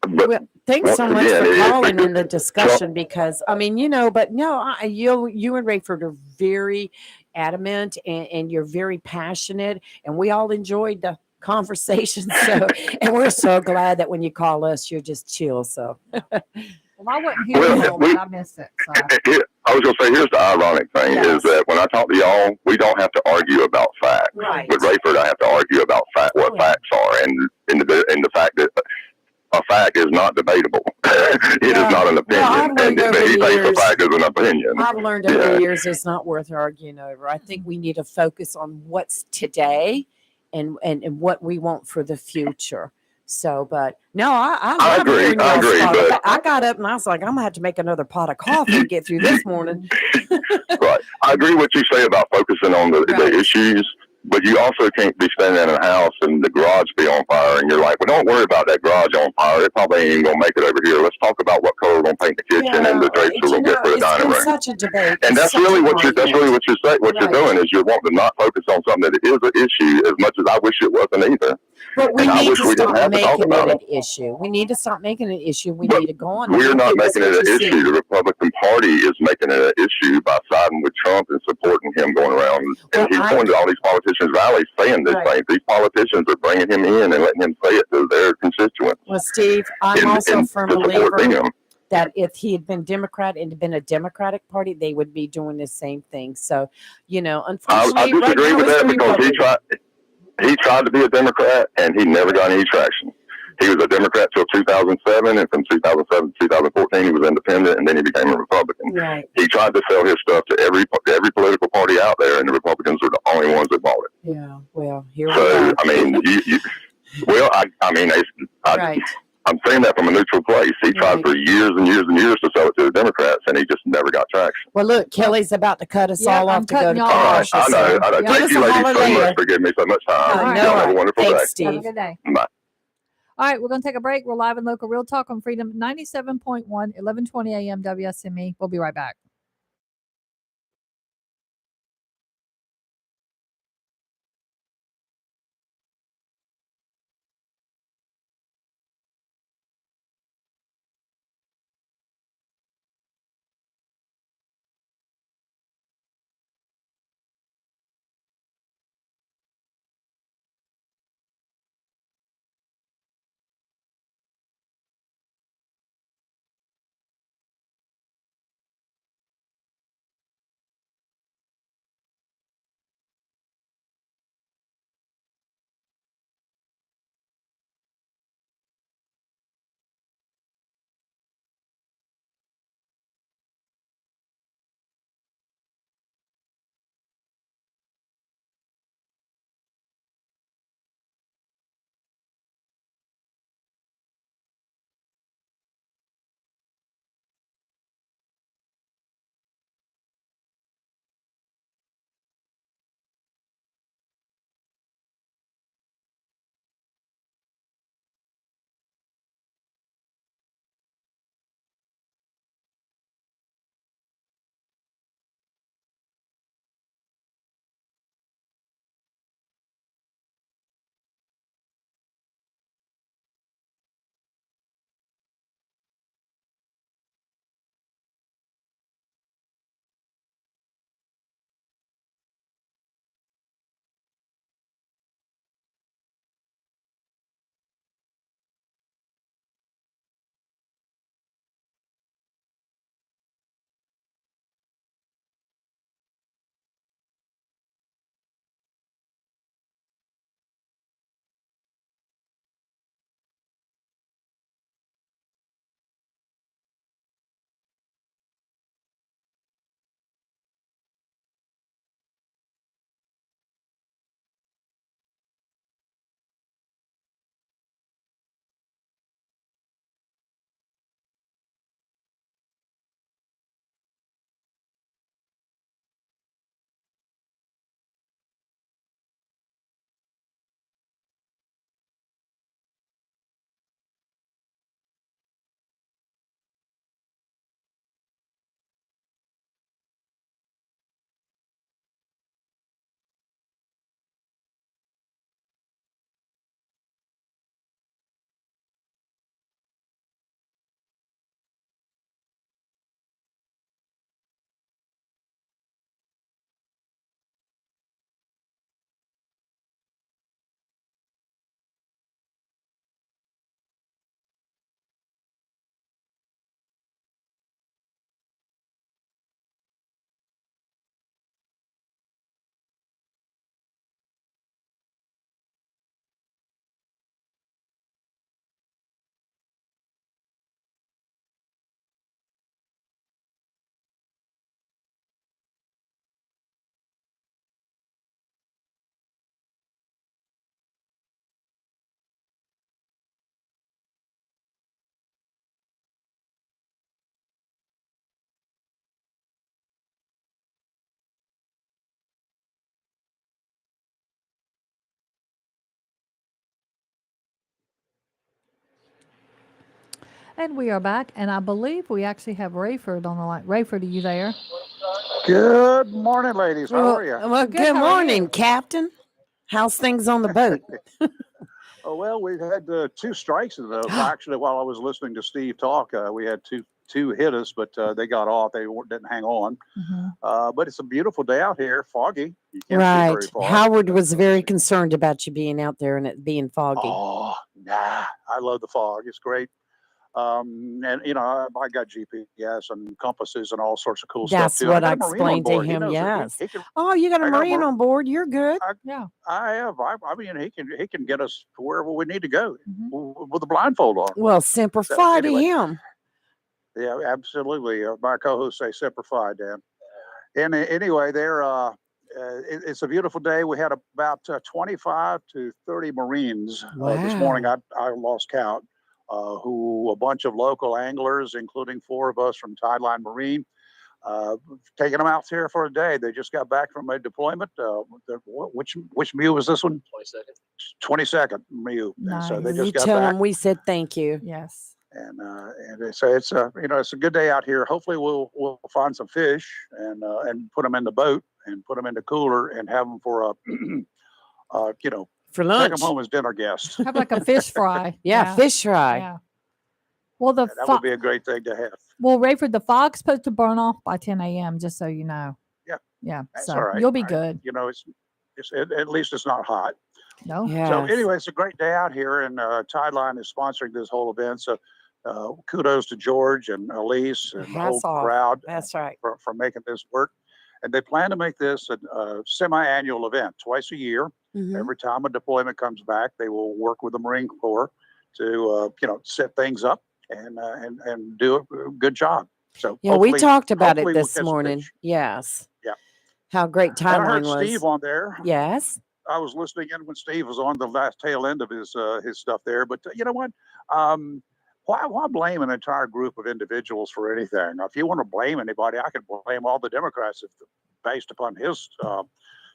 But Well, thanks once so much again, for calling in the Trump, discussion because I mean, but no, you and Rayford are very adamant and you're very passionate, and we all enjoyed the conversation. So, and we're so glad that when you call us, you're just chill. So, Well, I wasn't here well, all, but I missed it. So I was going to say, here's the ironic thing is yes, that when I talk to y'all, we don't have to argue about facts. right, With Rayford, I have to argue about what yeah, facts are, and the fact that a fact is not debatable. It is not an well, opinion, I've learned over but he the thinks a years. fact is an opinion. I've learned over Yeah, the years it's not worth arguing over. I think we need to focus on what's today and what we want for the future. So, but no, I I love agree. hearing I y'all agree, talk. but I got up and I was like, I'm gonna have to make another pot of coffee to get through this morning. right. I agree what you say about focusing on the Right. issues, but you also can't be standing in a house and the garage be on fire, and you're like, "Well, don't worry about that garage on fire. It probably ain't gonna make it over here. Let's talk about what color we're gonna paint the kitchen and Yeah, the drapes we're gonna get for the it's dining been room." such a debate. And It's that's such really an what argument. you're Right. doing is you're wanting to not focus on something that is an issue as much as I wish it wasn't either. But we And I need wish to we didn't stop have to talk making it about an it. issue. We need to stop making it an issue. We But need to go on. we're not That's making it what an you issue. see. The Republican Party is making it an issue by siding with Trump and supporting him going around. Well, And he's going to all these politicians' rallies saying this right. thing. These politicians are bringing him in and letting him say it to their constituents Well, Steve, I'm also a and firm to support believer them. that if he had been Democrat and been a Democratic Party, they would be doing the same thing. So, I unfortunately, right disagree now with it's that the because Republican. he tried to be a Democrat and he never got any traction. He was a Democrat till 2007, and from 2007 to 2014, he was independent, and then he became a Republican. Right. He tried to sell his stuff to every political party out there, and the Republicans were the only ones that bought it. Yeah. Well, here we So, are. I mean, Right. I'm saying that from a neutral place. He tried Right. for years and years and years to sell it to the Democrats, and he just never got traction. Well, look, Kelly's about to cut us Yeah, all I'm off to go cutting to y'all All off. right, commercial. I know. So Yeah. give Thank us you, a ladies, holler so much later. for giving me so much time. All right. No, Y'all all have a right. wonderful Thanks, day. Have a Steve. good day. Bye. All right, we're going to take a break. We're live in local real talk on Freedom 97.1, 1120 a.m. WSME. We'll be right back. And we are back, and I believe we actually have Rayford on the line. Rayford, are you there? Good morning, ladies. How are you? Well, Good, good how are morning, you? Captain. How's things on the boat? Oh, well, we've had two strikes in the. Actually, while I was listening to Steve talk, we had two hit us, but they got off. They didn't hang on. But it's a beautiful day out here. Foggy. You can't see very Right. far. Howard was very concerned about you being out there and it being foggy. Oh, nah. I love the fog. It's great. And I got GPS and compasses and all sorts of cool stuff That's too. what I I got a Marine on explained to board. He him. knows that Yes. he can. Oh, you got a I got a Marine Mar- on board. You're good. Yeah. I have. I mean, he can get us to wherever we need to go Mhm. with a blindfold on. Well, Semper So, Fi anyway. to him. Yeah, absolutely. My co-hosts say Semper Fi, Dan. And anyway, it's a beautiful day. We had about 25 to 30 Marines this morning. Wow. I lost count. Who a bunch of local anglers, including four of us from Tideline Marine, taking them out here for a day. They just got back from a deployment. Which MEU was this one? 22nd MEU. And so they Nice. You just got tell back. him we said thank you. Yes. And so it's a good day out here. Hopefully we'll find some fish and put them in the boat and put them in the cooler and have them for For take them lunch. home as dinner guests. Have like a fish fry. Yeah, fish fry. Yeah. Well, That would be a great thing to have. Rayford, the fog's supposed to burn off by 10 a.m. Just so you know. Yeah, Yeah. that's So all right. you'll be good. At least it's not hot. No. Yes. So anyway, it's a great day out here, and Tideline is sponsoring this whole event. So kudos to George and Elise and the whole Hats off. crowd That's right. for making this work. And they plan to make this a semi-annual event, twice a year. Mhm. Every time a deployment comes back, they will work with the Marine Corps to set things up and do a good job. So Yeah, we hopefully- talked about it hopefully we'll this catch some morning. fish. Yes. Yeah. How great And I heard timeline was. Steve on there. Yes. I was listening in when Steve was on the last tail end of his stuff there. But you know what? Um, why blame an entire group of individuals for anything? If you want to blame anybody, I could blame all the Democrats based upon his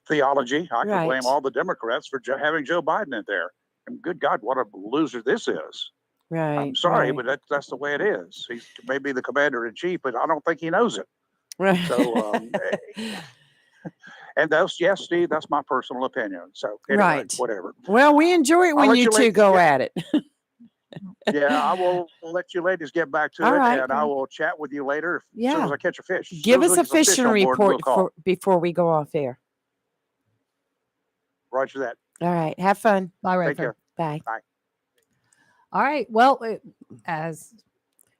theology. I could blame Right. all the Democrats for having Joe Biden in there. And good God, what a loser this is. Right. I'm sorry, right. but that's the way it is. He's maybe the commander in chief, but I don't think he knows it. Right. So, and yes, Steve, that's my personal opinion. So anyway, Right. whatever. Well, we enjoy it I'll when let you you two ladies go get- at it. Yeah, I will let you ladies get back to All it, right. and I will chat with you later as soon Yeah. as I catch a fish. As Give soon as us we a get some fish fishing on board, we'll report call. before we go off air. Roger that. All right. Have fun. Bye, Take Rayford. care. Bye. All right. Well, as fate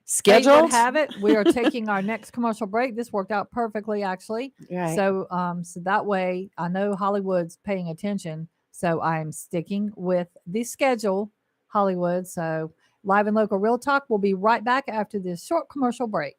Scheduled. would have it, we are taking our next commercial break. This worked out perfectly, actually. Right. So, so that way I know Hollywood's paying attention. So I'm sticking with the schedule, Hollywood. So live and local real talk. We'll be right back after this short commercial break.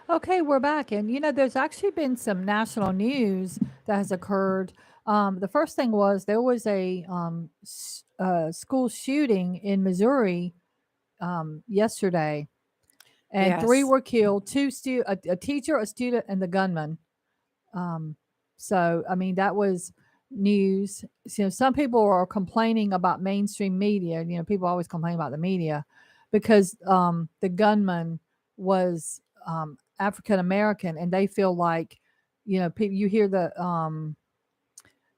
Okay, we're back. And, there's actually been some national news that has occurred. The first thing was there was a school shooting in Missouri yesterday, and three Yes. were killed, a teacher, a student, and the gunman. Um, so, I mean, that was news. So, some people are complaining about mainstream media. People always complain about the media because the gunman was African American, and they feel like, you hear the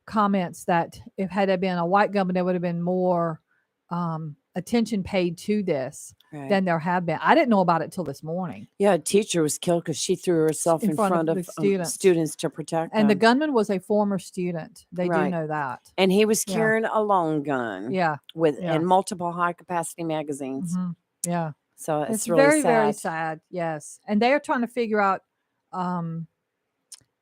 comments that if had it been a white gunman, there would have been more attention paid to this Right. than there have been. I didn't know about it till this morning. Yeah, a teacher was killed because she threw herself in front of the students. students to protect And the them. gunman was a former student. They do Right. know that. And he was Yeah. carrying a long gun Yeah. with Yeah. and multiple high capacity magazines. Mhm. Yeah. So it's It's really very, sad. very sad. Yes. And they are trying to figure out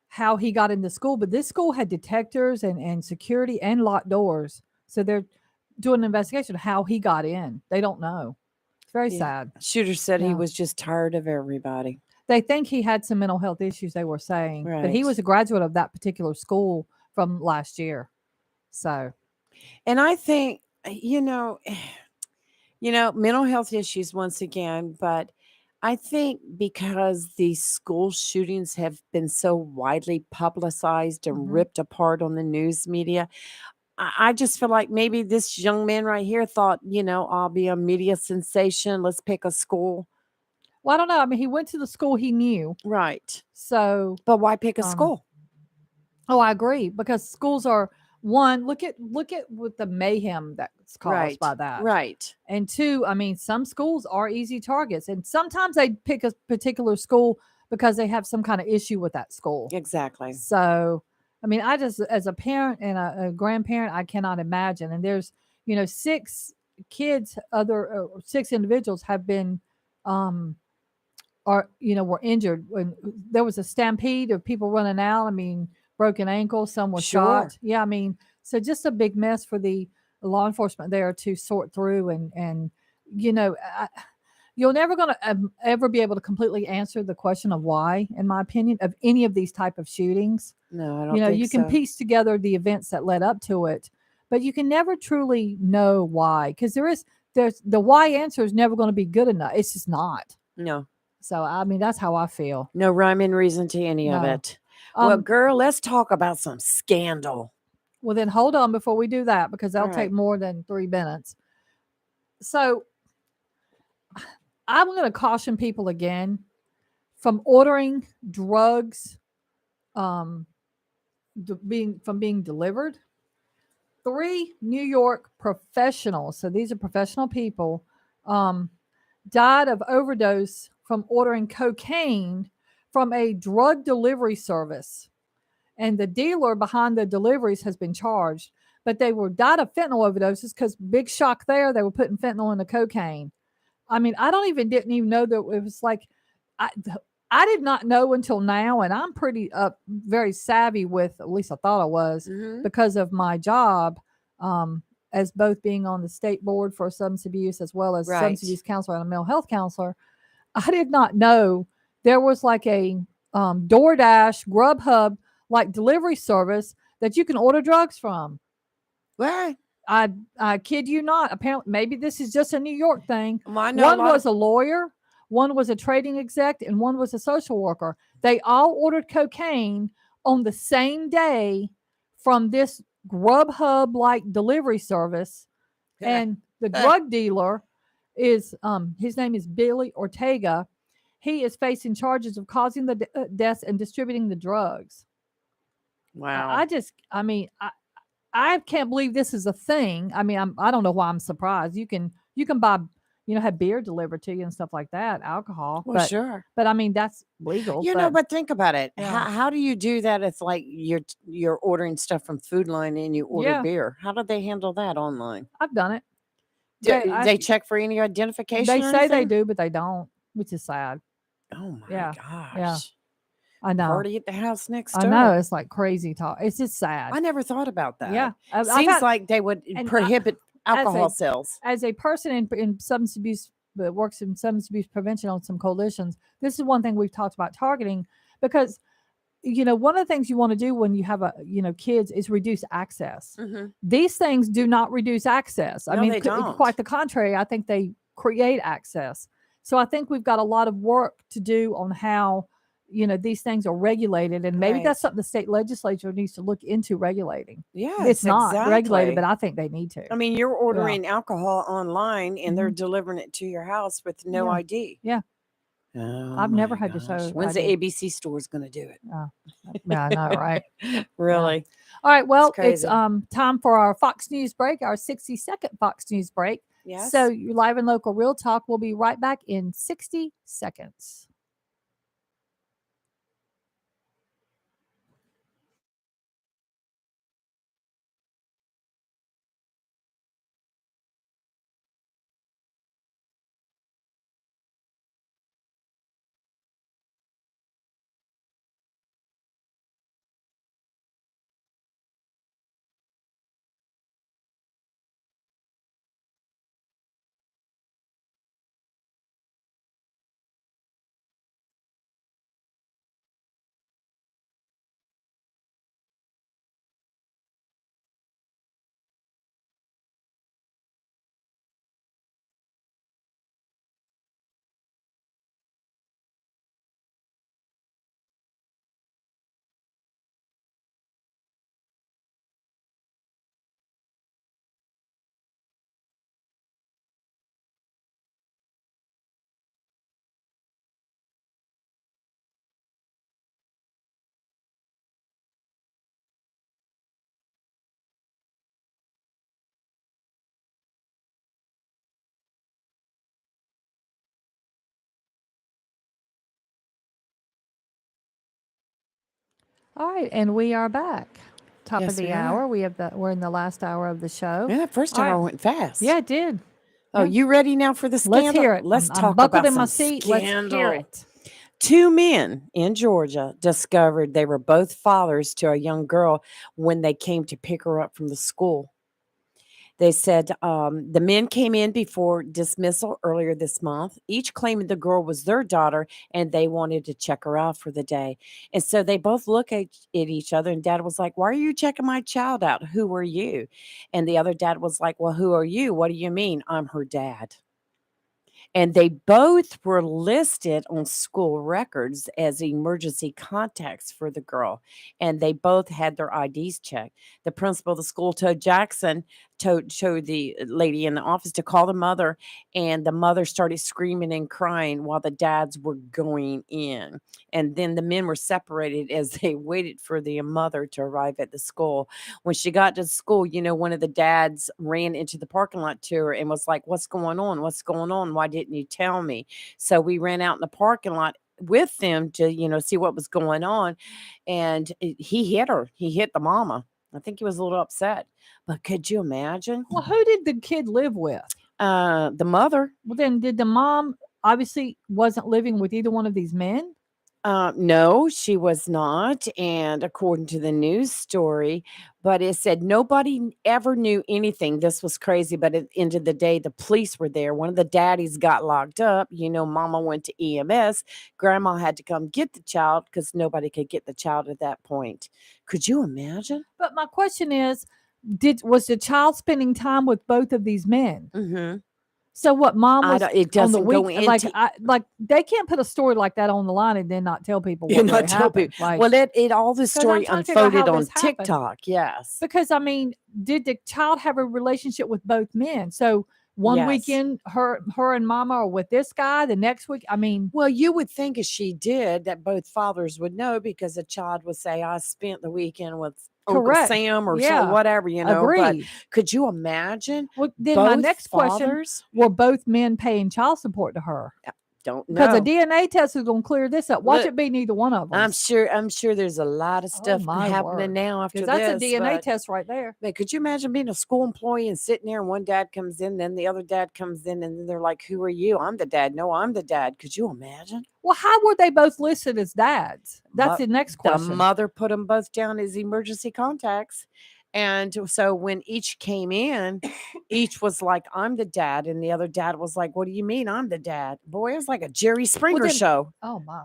how he got into school. But this school had detectors and security and locked doors. So they're doing an investigation of how he got in. They don't know. It's very Yeah. sad. Shooter said he Yeah. was just tired of everybody. They think he had some mental health issues, they were saying. But he Right. was a graduate of that particular school from last year. So, And I think, mental health issues once again, but I think because these school shootings have been so widely publicized and Mhm. ripped apart on the news media, I just feel like maybe this young man right here thought, I'll be a media sensation. Let's pick a school. well, I don't know. I mean, he went to the school he knew. Right. So, But why pick a um, school? oh, I agree because schools are one. Look at with the mayhem that's caused Right. by that. Right. And two, I mean, some schools are easy targets, and sometimes they pick a particular school because they have some kind of issue with that school. Exactly. So, I mean, I just, as a parent and a grandparent, I cannot imagine. And there's, six kids, six individuals have been, were injured when there was a stampede of people running out. I mean, broken ankles, some were Sure. shot. Yeah, I mean, so just a big mess for the law enforcement there to sort through, and you're never going to ever be able to completely answer the question of why, in my opinion, of any of these type of shootings. No, I don't think You can so. piece together the events that led up to it, but you can never truly know why, because there's the why answer is never going to be good enough. It's just not. No. So, I mean, that's how I feel. No rhyme and reason to any of No. it. Well, Um, girl, let's talk about some scandal. well, then hold on before we do that, because that'll All take right. more than 3 minutes. So, I'm going to caution people again from ordering drugs, being delivered. 3 New York professionals, so these are professional people, died of overdose from ordering cocaine from a drug delivery service. And the dealer behind the deliveries has been charged, but they were died of fentanyl overdoses because big shock there. They were putting fentanyl in the cocaine. I mean, didn't even know that it was like, I, I did not know until now, and I'm pretty very savvy with, at least I thought I was, because of my job, as both being on the state board for substance abuse as well as substance Right. abuse counselor and a mental health counselor. I did not know there was like a DoorDash, Grubhub like delivery service that you can order drugs from. Well, I kid you not. Apparently, maybe this is just a New York thing. I know One was a lawyer, one was a trading exec, and one was a social worker. They all ordered cocaine on the same day from this Grubhub like delivery service. And the drug dealer is his name is Billy Ortega. He is facing charges of causing the deaths and distributing the drugs. Wow. I can't believe this is a thing. I mean, I don't know why I'm surprised. You can buy, have beer delivered to you and stuff like that, alcohol. Well, sure. But I mean, that's legal. But think about it. Yeah. How do you do that if like you're ordering stuff from Food Line and you order beer? How do they handle that online? I've done it. They check for any identification? They or say they anything? do, but they don't, which is sad. Oh my Yeah. gosh. Yeah. I know. Party at the house next I door. know. It's like crazy talk. It's just sad. I never thought about that. Yeah. Seems like they would and prohibit alcohol sales. As a person in substance abuse but works in substance abuse prevention on some coalitions. This is one thing we've talked about targeting because one of the things you want to do when you have kids is reduce access. These things do not reduce access. I No, mean, they don't. quite the contrary. I think they create access. So I think we've got a lot of work to do on how these things are regulated, and maybe that's Right. something the state legislature needs to look into regulating. Yes, It's not regulated, exactly. but I think they need to. I mean, you're ordering alcohol online and they're Mhm. delivering it to your house with no Yeah. ID. Yeah. Oh, I've never my had to gosh. show When's the ID. ABC stores going to do it? Yeah, I know, right? Really? All right. Well, it's crazy. time for our Fox News break, our 60-second Fox News break. Yes. So you're live and local real talk. We'll be right back in 60 seconds. All right, and we are back. Top of Yes, the we hour. are. We're in the last hour of the show. Yeah, that first All hour right. went fast. Yeah, it did. Oh, Yeah. you ready now for the scandal? Let's hear it. Let's I'm talk buckled about in my some seat. scandal. Let's hear it. 2 men in Georgia discovered they were both fathers to a young girl when they came to pick her up from the school. They said the men came in before dismissal earlier this month, each claiming the girl was their daughter and they wanted to check her out for the day. And so they both look at each other, and dad was like, "Why are you checking my child out? Who are you?" And the other dad was like, "Well, who are you? What do you mean? I'm her dad." And they both were listed on school records as emergency contacts for the girl. And they both had their IDs checked. The principal of the school told Jackson, showed the lady in the office to call the mother. And the mother started screaming and crying while the dads were going in. And then the men were separated as they waited for the mother to arrive at the school. When she got to school, one of the dads ran into the parking lot to her and was like, "What's going on? What's going on? Why didn't you tell me?" So we ran out in the parking lot with them to, see what was going on. And he hit her. He hit the mama. I think he was a little upset. But could you imagine? Well, who did the kid live with? The mother. Well, then did the mom obviously wasn't living with either one of these men? No, she was not. And according to the news story, but it said nobody ever knew anything. This was crazy. But at the end of the day, the police were there. One of the daddies got locked up. Mama went to EMS. Grandma had to come get the child because nobody could get the child at that point. Could you imagine? But my question is, was the child spending time with both of these men? Mm-hmm. So what mom was It on the doesn't go week into like they can't put a story like that on the line and then not tell people what and really not tell happened. people. Like, Well, it all the 'cause I'm story trying to figure out unfolded how on this happened. TikTok. Yes. Because I mean, did the child have a relationship with both men? So one Yes. weekend her and mama are with this guy, the next week, I mean, Well, you would think if she did that both fathers would know, because a child would say, "I spent the weekend with Uncle correct. Sam," or so Yeah. whatever, But Agreed. could you imagine Well, then my both next question, fathers? were both men paying child support to her? Don't Because a know. DNA test is going to clear this up. Watch Look, it be neither one of them. I'm sure there's a lot of stuff my happening word. now after Because that's this. a DNA but- test right there. But could you imagine being a school employee and sitting there and one dad comes in, then the other dad comes in, and then they're like, "Who are you?" "I'm the dad." "No, I'm the dad." Could you imagine? Well, how were they both listed as dads? That's the next The question. mother put them both down as emergency contacts. And so when each came in, each was like, I'm the dad. And the other dad was like, what do you mean I'm the dad? Boy, it was like a Jerry Springer then- show. Oh my.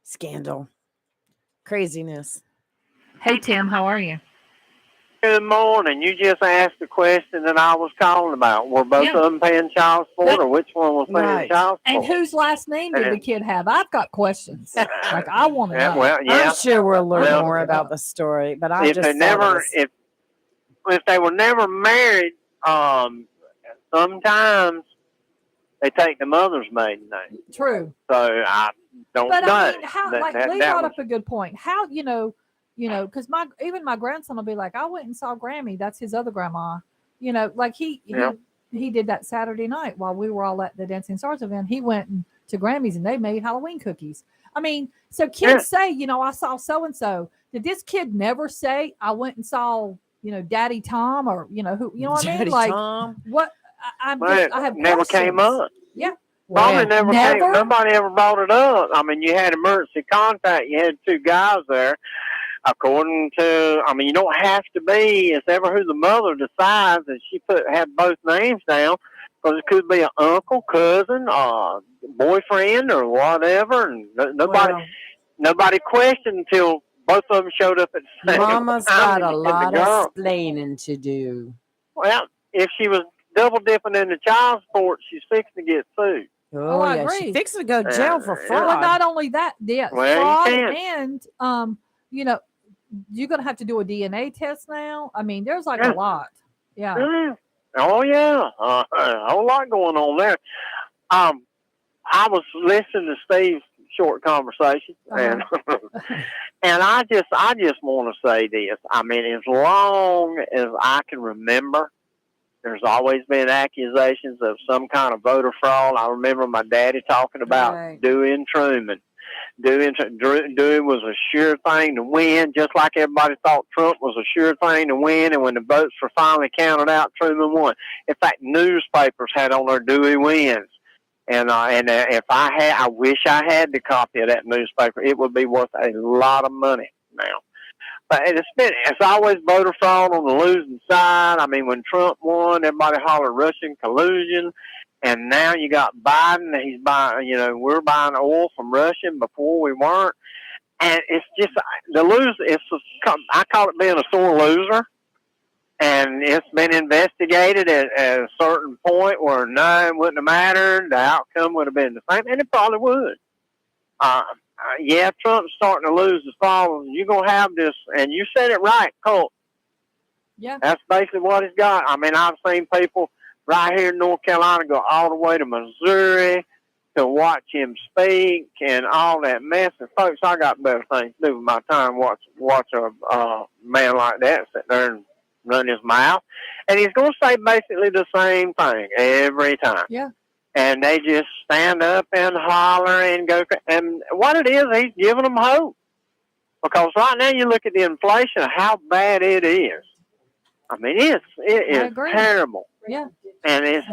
Scandal. Craziness. Hey Tim, how are you? Good morning. You just asked the question that I was calling about. Were both Yeah. of them paying child support, or which one was paying Right. child And support? whose last name did the kid have? I've got questions. Like I want to Yeah, know. well, yeah. I'm sure we'll learn Well, more about the story, but I if just they thought it never, was- if they were never married, sometimes they take the mother's maiden name. True. So I don't But know. I mean, how? That- Like that- Lee that brought was- up a good point. How because even my grandson will be like, I went and saw Grammy. That's his other grandma. Like Yeah. he did that Saturday night while we were all at the Dancing Stars event. He went to Grammys and they made Halloween cookies. I mean, so kids say, I saw so and so. Did this kid never say I went and saw Daddy Tom or who? You know what I mean? Daddy Like Tom. what? I Well, have never came questions. up. Yeah. Probably Well, never Never? came. Nobody ever brought it up. I mean, you had emergency contact. You had two guys there. According to, I mean, you don't have to be. It's ever who the mother decides, and she had both names down, because it could be an uncle, cousin, boyfriend, or whatever. And nobody questioned until both of them showed up at the same Mama's time. got a and the lot girl. of explaining to do. Well, if she was double dipping in the child support, she's fixing to get sued. Oh, I yeah. She agree. fixing to go to jail for Yeah. fraud. Well, not only that, yeah, Well, fraud you can. and you're gonna have to do a DNA test now. I mean, there's like Yeah. a lot. Yeah. Oh yeah, a whole lot going on there. I was listening to Steve's short conversation, and and I just want to say this. I mean, as long as I can remember, there's always been accusations of some kind of voter fraud. I remember my daddy talking about Right. Dewey and Truman. Dewey was a sure thing to win, just like everybody thought Trump was a sure thing to win. And when the votes were finally counted out, Truman won. In fact, newspapers had on their Dewey wins. And if I wish I had the copy of that newspaper. It would be worth a lot of money now. But it's always voter fraud on the losing side. I mean, when Trump won, everybody hollered Russian collusion. And now you got Biden. He's buying, we're buying oil from Russia before we weren't. And it's just the lose. I call it being a sore loser. And it's been investigated at a certain point where no, it wouldn't have mattered. The outcome would have been the same, and it probably would. Yeah, Trump's starting to lose his followers. You're going to have this, and you said it right, cult. Yeah. That's basically what he's got. I mean, I've seen people right here in North Carolina go all the way to Missouri to watch him speak and all that mess. And folks, I got better things to do with my time. Watch a man like that sit there and run his mouth, and he's going to say basically the same thing every time. Yeah. And they just stand up and holler and go. And what it is, he's giving them hope. Because right now you look at the inflation, how bad it is. I mean, it is terrible. Yeah. And it's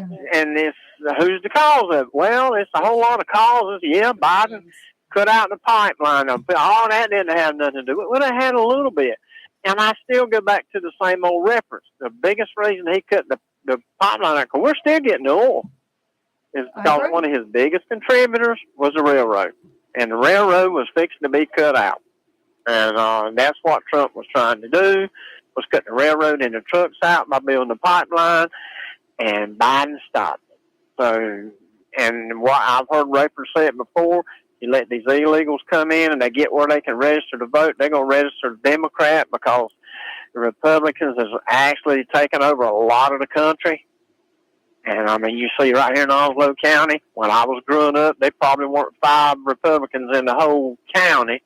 who's the cause of it? Well, it's a whole lot of causes. Yeah, Biden cut out the pipeline. All that didn't have nothing to do with it. Well, it had a little bit. And I still go back to the same old reference. The biggest reason he cut the pipeline out, because we're still getting the oil, is because one of his biggest contributors was the railroad. And the railroad was fixing to be cut out. And that's what Trump was trying to do, was cut the railroad and the trucks out by building the pipeline, and Biden stopped it. So, and what I've heard rappers say it before, you let these illegals come in and they get where they can register to vote, they're going to register Democrat, because the Republicans has actually taken over a lot of the country. And I mean, you see right here in Oslo County, when I was growing up, they probably weren't 5 Republicans in the whole county.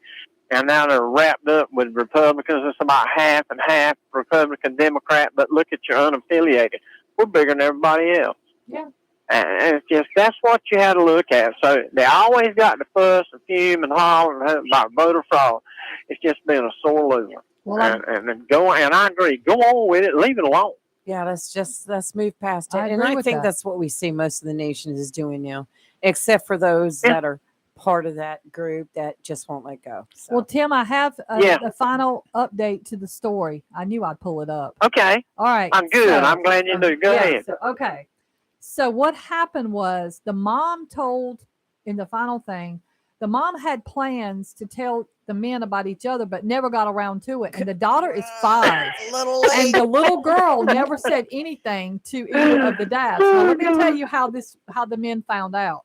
And now they're wrapped up with Republicans. It's about half and half Republican, Democrat. But look at your unaffiliated. We're bigger than everybody else. Yeah. And it's just, that's what you had to look at. So they always got to fuss and fume and holler about voter fraud. It's just been a sore loser. Well, and go, and I agree. Go on with it. Leave it alone. Yeah, let's move past it. I And agree I with think that. that's what we see most of the nation is doing now, except for those Yeah. that are part of that group that just won't let go. So. Well, Tim, I have Yeah. a final update to the story. I knew I'd pull it up. Okay. All right. I'm good. so- I'm glad you do. Go yeah, ahead. okay. So what happened was the mom told in the final thing, the mom had plans to tell the men about each other, but never got around to it. And the daughter is 5. And the little girl never said anything to either of the dads. Now, let me tell you how the men found out.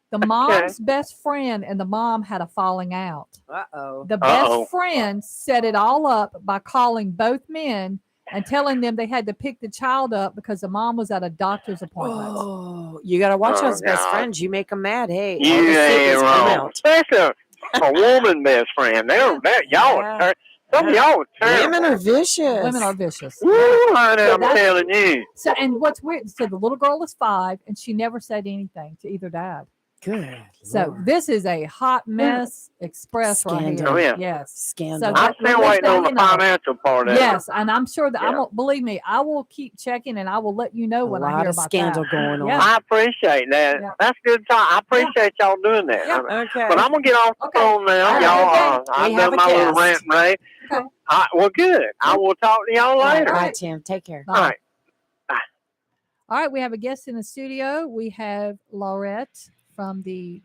The mom's best friend and the mom had a falling out. Uh-oh. The best friend set it all up by calling both men and telling them they had to pick the child up because the mom was at a doctor's appointment. Oh, you got to watch those best God. friends. You make them mad. Hey, You all the ain't secrets come wrong. out. Especially a woman best friend. Y'all Yeah. some of y'all are terrible. Women are vicious. Women are vicious. Woo, honey, So I'm that's- telling you. So, and what's weird, so the little girl is 5 and she never said anything to either dad. Good. So Lord. this is a hot mess express right here. Scandal. Oh, yeah. Yes. Scandal. So I'm still at least waiting now on the you know. financial part of it. Yes, and I'm sure that I Yeah. won't believe me. I will keep checking and I will let you know a when I lot hear of about scandal that. going on. Yeah. I appreciate that. Yeah. That's good time. I appreciate y'all doing that. Yeah. Okay. But I'm gonna get off the Okay. phone now. All right, Y'all, okay. I've We have done a my little guest. rant and rave. Okay. Well, good. I will talk to y'all All right, later. bye, Tim. Take care. Bye. All right. All right, we have a guest in the studio. We have Laurette from the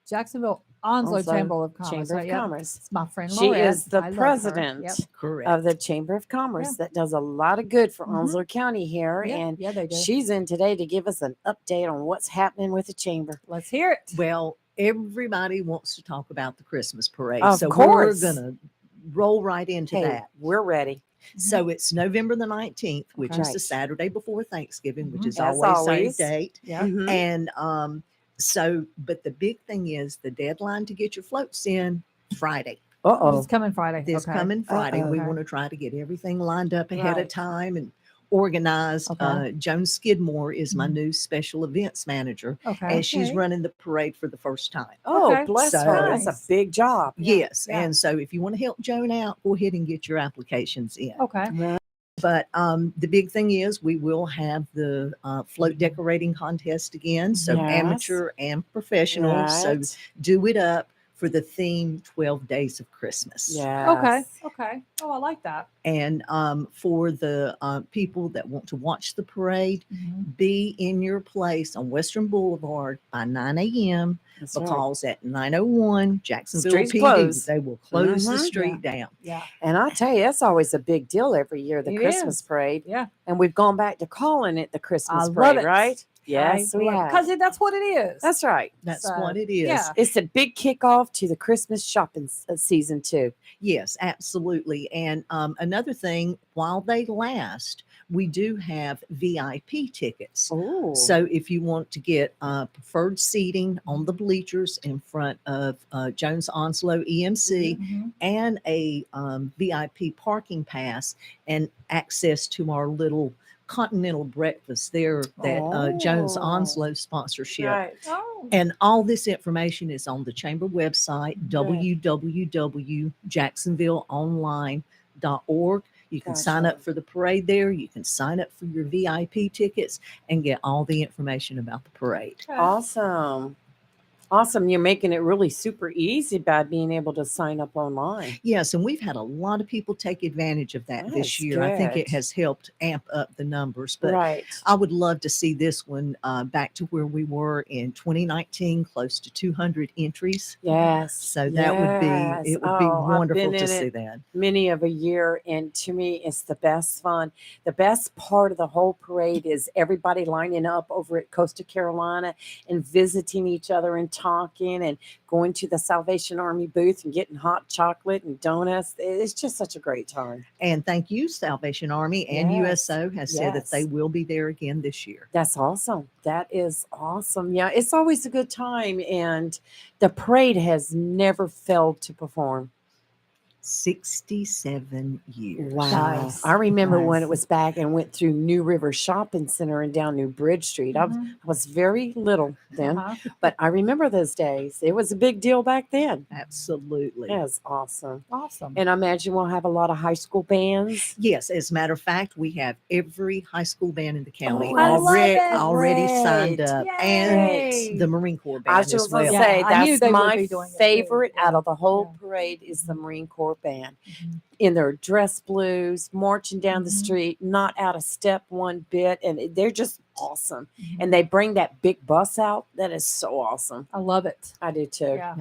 Jacksonville Onslow Onslow Chamber of Commerce. Chamber of right? Yep. Commerce. It's my friend She Laurette. is the I love her. president Yep. Correct. of the Chamber of Commerce that does a lot of good for Mhm. Onslow County here. Yeah, And yeah, they do. she's in today to give us an update on what's happening with the chamber. Let's hear it. Well, everybody wants to talk about the Christmas parade. Of so course. we're going to roll right into Hey, that. we're ready. So it's November the 19th, which is Right. the Saturday before Thanksgiving, which Mhm. is As always always. safe date. Yeah. Mhm. And so, but the big thing is the deadline to get your floats in Friday. Uh-oh. It's coming Friday. This okay. coming Friday. We Okay. want to try to get everything lined up ahead Right. of time and organized. Okay. Joan Skidmore is my Mhm. new special events manager, Okay. and she's running the parade for the first time. Oh, Okay. bless So- her. That's Nice. a big job. Yes. Yeah. And so if you want to help Joan out, go ahead and get your applications in. Okay. But the big thing is we will have the float decorating contest again. So Yes. amateur and professional. So Right. do it up for the theme 12 Days of Christmas. Yes. Okay. Okay. Oh, I like that. And for the people that want to watch the parade, Mhm. be in your place on Western Boulevard by 9 a.m. That's right. because at 9:01, Jacksonville Street's PD, closed. they will close the Mhm. street down. Yeah. And I tell you, that's always a big deal every year, the It Christmas is. parade. Yeah. And we've gone back to calling it the Christmas love parade, it. right? Yes, we have. Because that's what it is. That's right. That's So, what it is. yeah. It's a big kickoff to the Christmas shopping season too. Yes, absolutely. And another thing, while they last, we do have VIP tickets. Oh, So if you want to get preferred seating on the bleachers in front of Jones Onslow EMC Mhm. and a VIP parking pass and access to our little continental breakfast there that Jones Oh. Onslow sponsorship. right. Oh. And all this information is on the chamber website, Right. www.jacksonvilleonline.org. You can sign Gotcha. up for the parade there. You can sign up for your VIP tickets and get all the information about the parade. Okay. Awesome. Awesome. You're making it really super easy by being able to sign up online. Yes, and we've had a lot of people take advantage of that That's this year. I think it good. has helped amp up the numbers. But Right. I would love to see this one back to where we were in 2019, close to 200 entries. Yes. So that would Yes. be, it would be Oh, I've wonderful been to in see it that. many of a year, and to me it's the best fun. The best part of the whole parade is everybody lining up over at Costa Carolina and visiting each other and talking and going to the Salvation Army booth and getting hot chocolate and donuts. It's just such a great time. And thank you, Salvation Army and Yes. USO has said that they Yes. will be there again this year. That's awesome. That is awesome. Yeah, it's always a good time, and the parade has never failed to perform. 67 years. Wow. Nice. I remember when Nice. it was back and went through New River Shopping Center and down New Bridge Street. I Mhm. was very little then, Uh-huh. but I remember those days. It was a big deal back then. Absolutely. It was awesome. Awesome. And I imagine we'll have a lot of high school bands. Yes, as a matter of fact, we have every high school band in the county Oh, I love already it. signed Great. up, Yay. and the Marine Corps I band was as just going to well. Yeah, say, I knew that's they would my be doing it too. favorite Yeah. out of the whole Yeah. parade is the Mhm. Marine Corps band. Mhm. In their dress blues, marching down the Mhm. street, not out of step one bit. And they're just awesome. Mhm. And they bring that big bus out. That is so awesome. I love it. I do too. Yeah.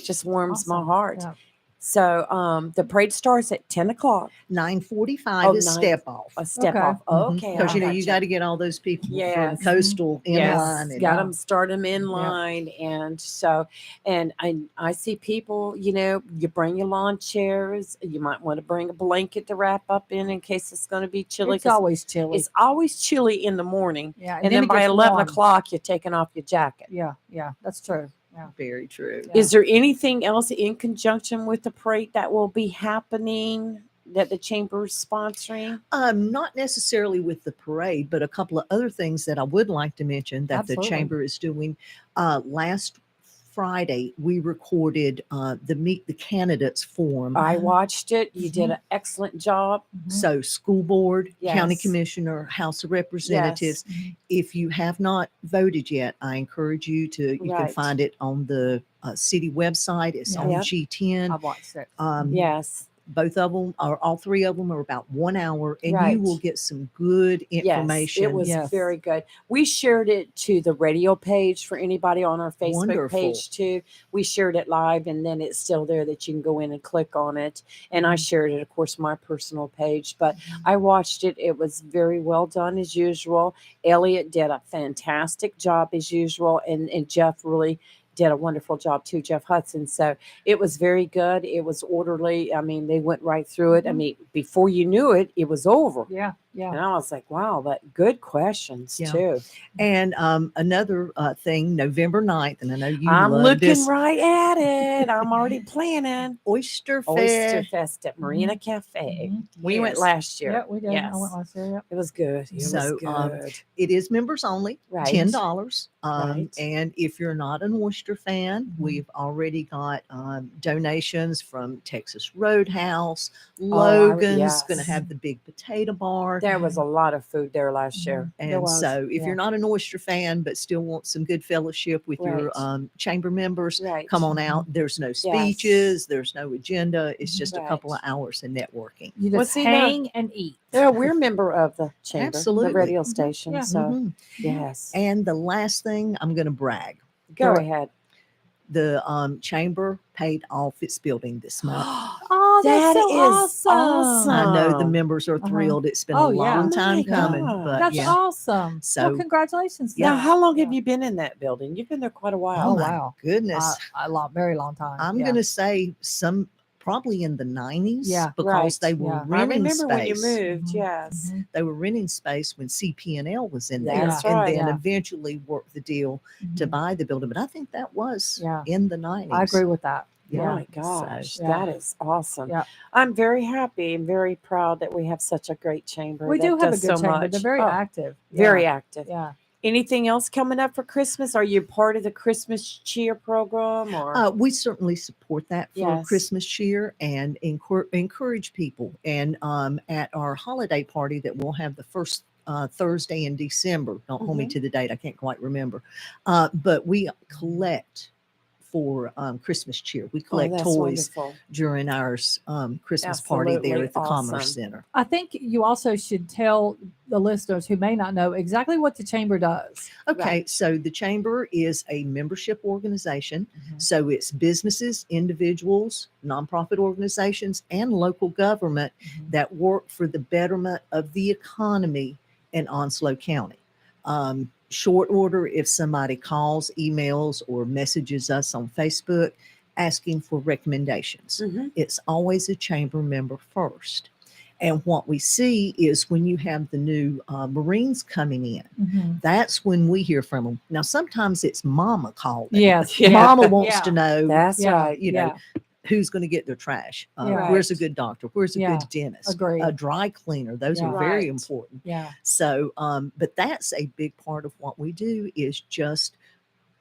Just warms my Awesome. heart. Yeah. So the parade starts at 10 o'clock. 9:45 is 9 step off. A step Okay. off. Okay. Because I you got to get all those people from Yes. coastal in Yes, line. And got Yeah. them, start them in Yeah. line, and so, and I see people. You bring your lawn chairs. You might want to bring a blanket to wrap up in case it's going to be chilly. It's 'cause always chilly. it's always chilly in the morning, Yeah. and then it by gets 11 warm. o'clock you're taking off your jacket. Yeah. Yeah. That's true. Yeah. very true. Yeah. Is there anything else in conjunction with the parade that will be happening that the chamber is sponsoring? Not necessarily with the parade, but a couple of other things that I would like to mention that Absolutely. the chamber is doing. Last Friday, we recorded the Meet the Candidates form. I watched it. You did an excellent job. Mhm. So, school board, county Yes. commissioner, House of Representatives. Mhm. If you have not voted yet, I encourage you to. You can Right. find it on the city website. It's Yeah. on Yep. G10. I've watched it. Yes. Both of them, or all three of them, are about 1 hour, and Right. you will get some good information. Yes, it was Yes. very good. We shared it to the radio page for anybody on our Facebook Wonderful. page too. We shared it live, and then it's still there that you can go in and click on it. And I shared it, of course, my personal page. But I watched it. It was very well done as usual. Elliot did a fantastic job as usual, and Jeff really did a wonderful job too, Jeff Hudson. So it was very good. It was orderly. I mean, they went right through it. I Mhm. mean, before you knew it, it was over. Yeah. Yeah. And I was like, wow, but good questions Yeah. too. And another thing, November 9th, and I know you I'm love looking this, right at it. I'm already planning. Oyster Oyster Fest. Fest at Marina Cafe. Mhm. We went Yes. last year. Yeah, we did. Yes. I went last year. Yep. It was good. It was So, good. It is members only, Right. $10. Right. And if you're not an oyster fan, Mhm. we've already got donations from Texas Roadhouse. Oh, Logan's going to yes. have the big potato bar. There was a lot of food there last year. There And was. so, if Yeah. you're not an oyster fan but still want some good fellowship with your Right. chamber members, Right. come on out. There's no speeches, there's no agenda. It's just a couple of Right. hours of networking. You Well, just see, hang and eat. Yeah, we're a member of the chamber, Absolutely. the radio Mhm. station. Yeah. So, Mhm. yes. And the last thing, I'm going to brag. Go Go ahead. The chamber paid off its building this month. Oh, that's That so is awesome. I know the awesome. members are Uh-huh. thrilled. It's been Oh, a yeah. long time My coming, God. but That's yeah. awesome. So- well, congratulations. to Now, them. how long have Yeah. you been in that building? You've been there quite a Oh, while. my wow. goodness. Very long time. I'm Yeah. going to say probably in the 90s, Yeah. because Right. they were Yeah. I renting remember when you space. moved. Mhm. Yes. Mhm. They were renting space when CP&L was in there, That's and right. then Yeah. eventually worked the deal to Mhm. buy the building. But I think that was Yeah. in the 90s. I agree with that. Yeah. Yeah. My gosh, Yeah. that is awesome. Yeah. I'm very happy and very proud that we have such a great chamber. We that do have a does good so chamber. much. They're very Oh, active. very Yeah. active. Yeah. Anything else coming up for Christmas? Are you part of the Christmas cheer program or? We certainly support that for Yes. Christmas cheer and encourage people. And at our holiday party that we'll have the first Thursday in December, don't hold me Mhm. to the date, I can't quite remember. But we collect for Christmas cheer. We Oh, collect that's toys wonderful. during our Christmas party there Absolutely at the Commerce awesome. Center. I think you also should tell the listeners who may not know exactly what the chamber does. Okay, Right. so the chamber is a membership organization. Mhm. So it's businesses, individuals, nonprofit organizations, and local government Mhm. that work for the betterment of the economy in Onslow County. Short order, if somebody calls, emails, or messages us on Facebook asking for recommendations, Mhm. it's always a chamber member first. And what we see is when you have the new Marines coming in, Mhm. that's when we hear from them. Now, sometimes it's mama calling. Yes. Yeah. Mama wants Yeah. to know, That's Yeah. right. you know, Yeah. who's going to get their trash? Yeah. Where's a Right. good doctor? Where's a Yeah. good dentist? Agreed. A dry cleaner. Those Yeah. are very Right. important. Yeah. So, but that's a big part of what we do is just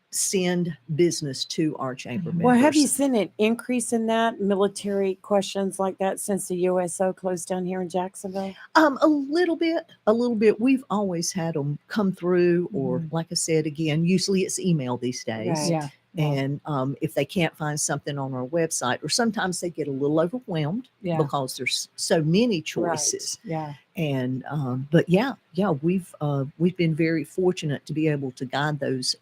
send business to our chamber Mhm. members. Well, have you seen an increase in that military questions like that since the USO closed down here in Jacksonville? A little bit, a little bit. We've always had them come through, or Mhm. like I said, again, usually it's email these days. Right. Yeah. Yeah. And if they can't find something on our website, or sometimes they get a little overwhelmed Yeah. because there's so many Right. choices. Yeah. And but yeah, we've been very fortunate to be able to guide those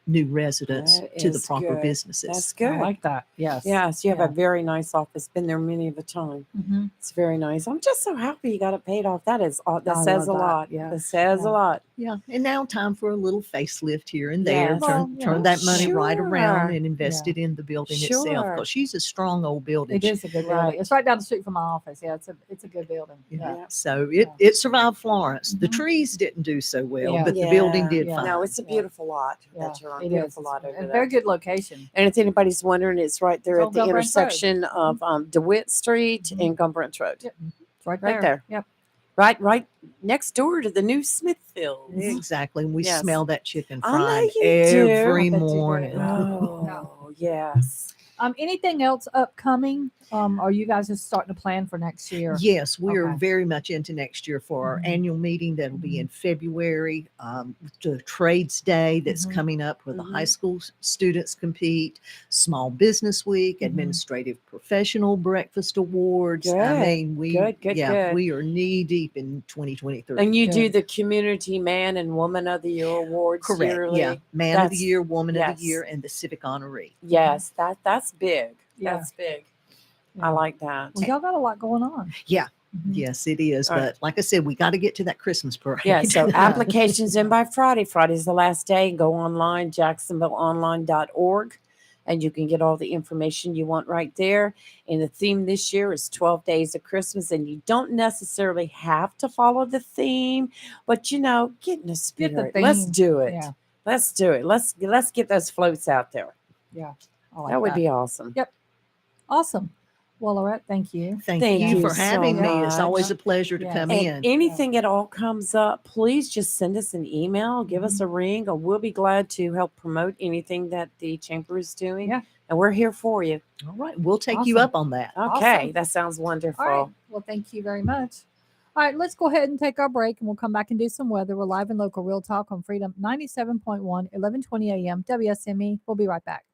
new residents That to the is proper good. businesses. That's I good. like that. Yes. Yes, you have Yeah. a very nice office. Been there many of a time. Mm-hmm. It's very nice. I'm just so happy you got it paid off. That is that I says love a that. lot. Yes. That says Yeah. a lot. Yeah, and now time for a little facelift here and there. Yes. Well, Turn yeah. that money right around Sure. and invest Yeah. it in the building itself, Sure. because she's a strong old building. It is a good building. Right. It's right down the street from my office. Yeah, it's a good building. Yeah. Yeah. So Yeah. it survived Florence. The Mhm. trees didn't do so well, Yeah. but the building Yeah. did Yeah. fine. No, it's a Yeah. beautiful lot Yeah. that you're on. It is. Beautiful It's lot over a there. very good location. And if anybody's wondering, it's right there It's at on the Gulbranch Road. intersection of DeWitt Street Mhm. and Gumbrance Road. Yep. It's right Right there. there. Yep. Right next door to the new Smithfield. Exactly. And we Yes. smell that chicken I know frying you do. every I bet you do. morning. Yeah. Oh, yes. Anything else upcoming? Are you guys just starting to plan for next year? Yes, we are Okay. very much into next year for our Mhm. annual meeting that'll be Mhm. in February. The Trades Day that's Mhm. coming up, where the high Mhm. school students compete, Small Business Week, Mhm. Administrative Professional Breakfast Awards. I Good. mean, Good. we are knee deep in 2023. And you do Good. the Community Man and Woman of the Year awards Correct. yearly. Yeah, Man of the That's- Year, Woman of yes. the Year, and the Civic Honoree. Yes, that's big. Yeah. That's big. Yeah. I like that. Well, y'all got a lot going on. Yeah. Mhm. Yes, it is. All right. But like I said, we got to get to that Christmas parade. Yeah, so Yeah. applications in by Friday. Friday's the last day. Go online, jacksonvilleonline.org, and you can get all the information you want right there. And the theme this year is 12 Days of Christmas. And you don't necessarily have to follow the theme, but get in the Get the spirit. Let's theme. do it. Yeah. Let's do it. Let's get those floats out there. Yeah. I like That would be awesome. Yep. Awesome. Well, Lorette, thank you. Thank Thank you you for so having me. It's always much. a pleasure to Yes. come And in. anything at all comes up, please just send us an email, give us a ring, or we'll be glad to help promote anything that the chamber is doing. Yeah. And we're here for you. All right, we'll take you Awesome. up on that. Okay, Awesome. that sounds wonderful. All right. Well, thank you very much. All right, let's go ahead and take our break and we'll come back and do some weather. We're live and local, Real Talk on Freedom 97.1, 1120 a.m. WSME. We'll be right back.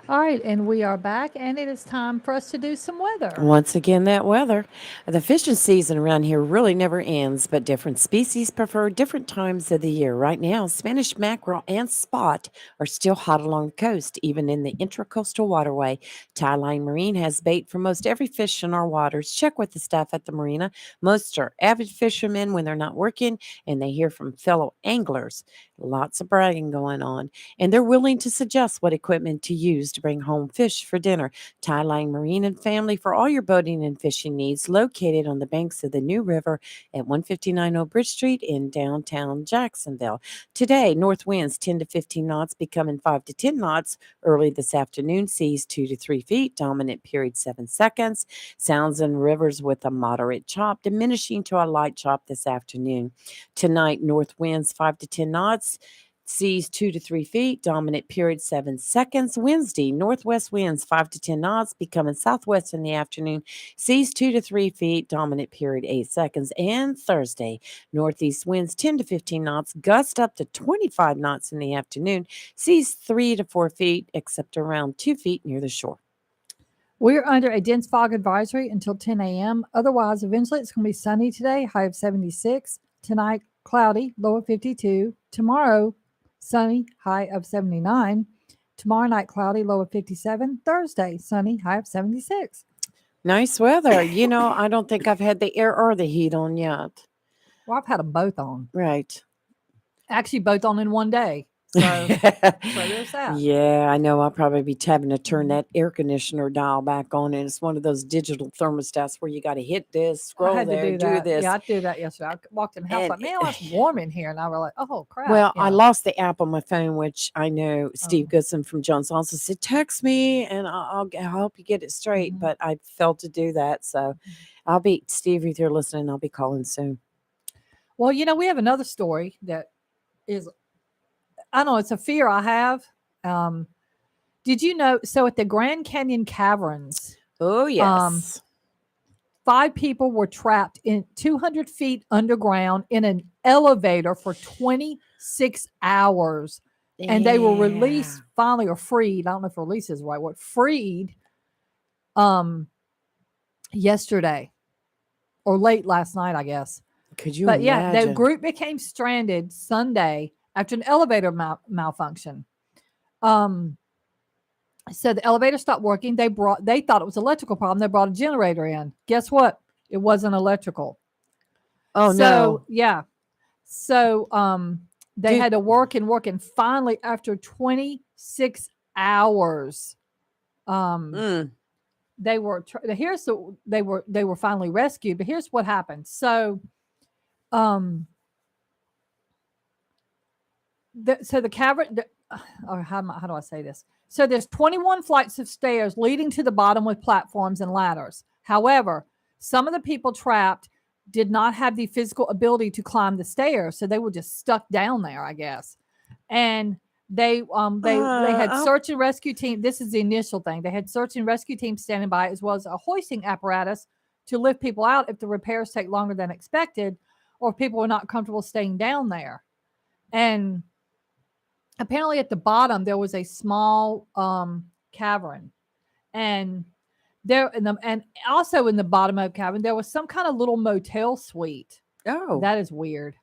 All right, and we are back, and it is time for us to do some weather. Once again, that weather. The fishing season around here really never ends, but different species prefer different times of the year. Right now, Spanish mackerel and spot are still hot along the coast, even in the intracoastal waterway. Tie-line Marine has bait for most every fish in our waters. Check with the staff at the marina. Most are avid fishermen when they're not working, and they hear from fellow anglers. Lots of bragging going on, and they're willing to suggest what equipment to use to bring home fish for dinner. Tie-line Marine and Family for all your boating and fishing needs, located on the banks of the New River at 159 Old Bridge Street in downtown Jacksonville. Today, north winds 10 to 15 knots, becoming 5 to 10 knots early this afternoon. Seas 2 to 3 feet, dominant period 7 seconds. Sounds and rivers with a moderate chop, diminishing to a light chop this afternoon. Tonight, north winds 5 to 10 knots. Seas 2 to 3 feet, dominant period 7 seconds. Wednesday, northwest winds 5 to 10 knots, becoming southwest in the afternoon. Seas 2 to 3 feet, dominant period 8 seconds. And Thursday, northeast winds 10 to 15 knots, gust up to 25 knots in the afternoon. Seas 3 to 4 feet, except around 2 feet near the shore. We're under a dense fog advisory until 10 a.m. Otherwise, eventually it's going to be sunny today, high of 76. Tonight, cloudy, low of 52. Tomorrow, sunny, high of 79. Tomorrow night, cloudy, low of 57. Thursday, sunny, high of 76. Nice weather. You know, I don't think I've had the air or the heat on yet. Well, I've had them both on. Right. Actually, both on in one day. So there's that. Yeah, I know. I'll probably be having to turn Mhm. that air conditioner dial back on, and it's one of those digital thermostats where you got to hit this, I scroll had to there, do do that. this. Yeah, I did that yesterday. I walked in the house And like, man, it's warm in here. And I was like, oh, crap. well, I Yeah. lost the app on my phone, which I know Steve Oh. Goodson from Jones also said, text me and I'll help you get it straight. Mhm. But I failed to do that. So I'll be, Steve, if you're listening, I'll be calling soon. Well, we have another story that is, I don't know, it's a fear I have. Did you know? So at the Grand Canyon Caverns, Oh, yes. 5 people were trapped in 200 feet underground in an elevator for 26 hours. And they were released finally, or freed. I don't know if release is the right word. Freed yesterday or late last night, I guess. Could you But yeah, the imagine? group became stranded Sunday after an elevator malfunction. So the elevator stopped working. They thought it was an electrical problem. They brought a generator in. Guess what? It wasn't electrical. Oh, So no. yeah. So they Dude. had to work, and finally after 26 hours, Mm. they were they were finally rescued. But here's what happened. So the cavern, or how do I say this? So there's 21 flights of stairs leading to the bottom with platforms and ladders. However, some of the people trapped did not have the physical ability to climb the stairs, so they were just stuck down there, I guess. And they had search and rescue team. This is the initial thing. They had search and rescue teams standing by, as well as a hoisting apparatus to lift people out if the repairs take longer than expected, or if people were not comfortable staying down there. And apparently at the bottom there was a small cavern, and and also in the bottom of the cavern there was some kind of little motel suite. Oh. That is weird.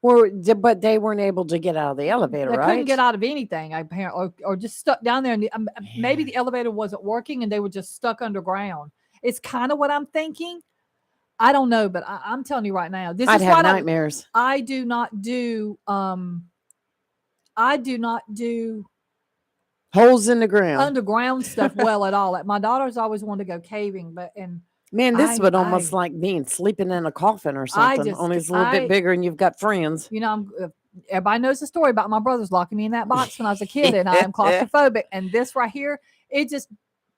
But they weren't able to get out of the elevator, They right? couldn't get out of anything, apparently, or just stuck down there. And maybe the elevator wasn't working and they were just stuck underground. It's kind of what I'm thinking. I don't know, but I'm telling you right now, this I'd is have why nightmares. I do not do Holes in the ground. underground stuff well at all. Like my daughter's always wanted to go caving, Man, this would almost I- like being sleeping in a coffin or something. Only it's a little bit bigger and you've got friends. everybody knows the story about my brothers locking me in that box when I was a kid, and I am claustrophobic. And this right here, it just,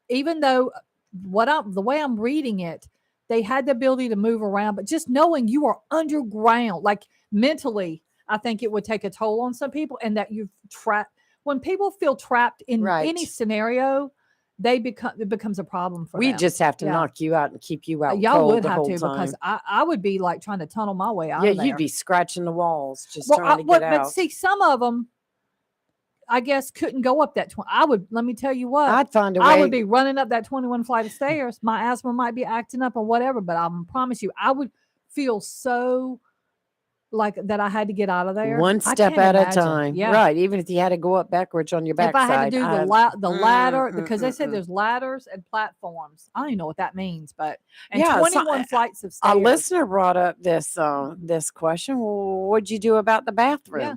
even though the way I'm reading it, they had the ability to move around, but just knowing you are underground, like mentally, I think it would take a toll on some people, and that you've trapped. When people feel trapped in any scenario, it becomes a problem for them. We just have to Yeah. knock you out and keep you out Y'all cold would the have whole to, time. because I would be like trying to tunnel my way out Yeah, of there. you'd be scratching the walls just trying to get But out. see, some of them, I guess couldn't go up that 20. Let me tell you what, I'd find a way. I would be running up that 21 flight of stairs. My asthma might be acting up or whatever, but I promise you, I would feel so like that I had to get out of there. One I step can't at a imagine. time. Yeah. Right. Even if you had to go up backwards on your If backside. I had to do the ladder, Mm, because they said mm. there's ladders and platforms. I don't even know what that means, but and Yeah, so 21 flights of stairs. A listener brought up this question. Well, what'd you do about the bathroom? Yeah.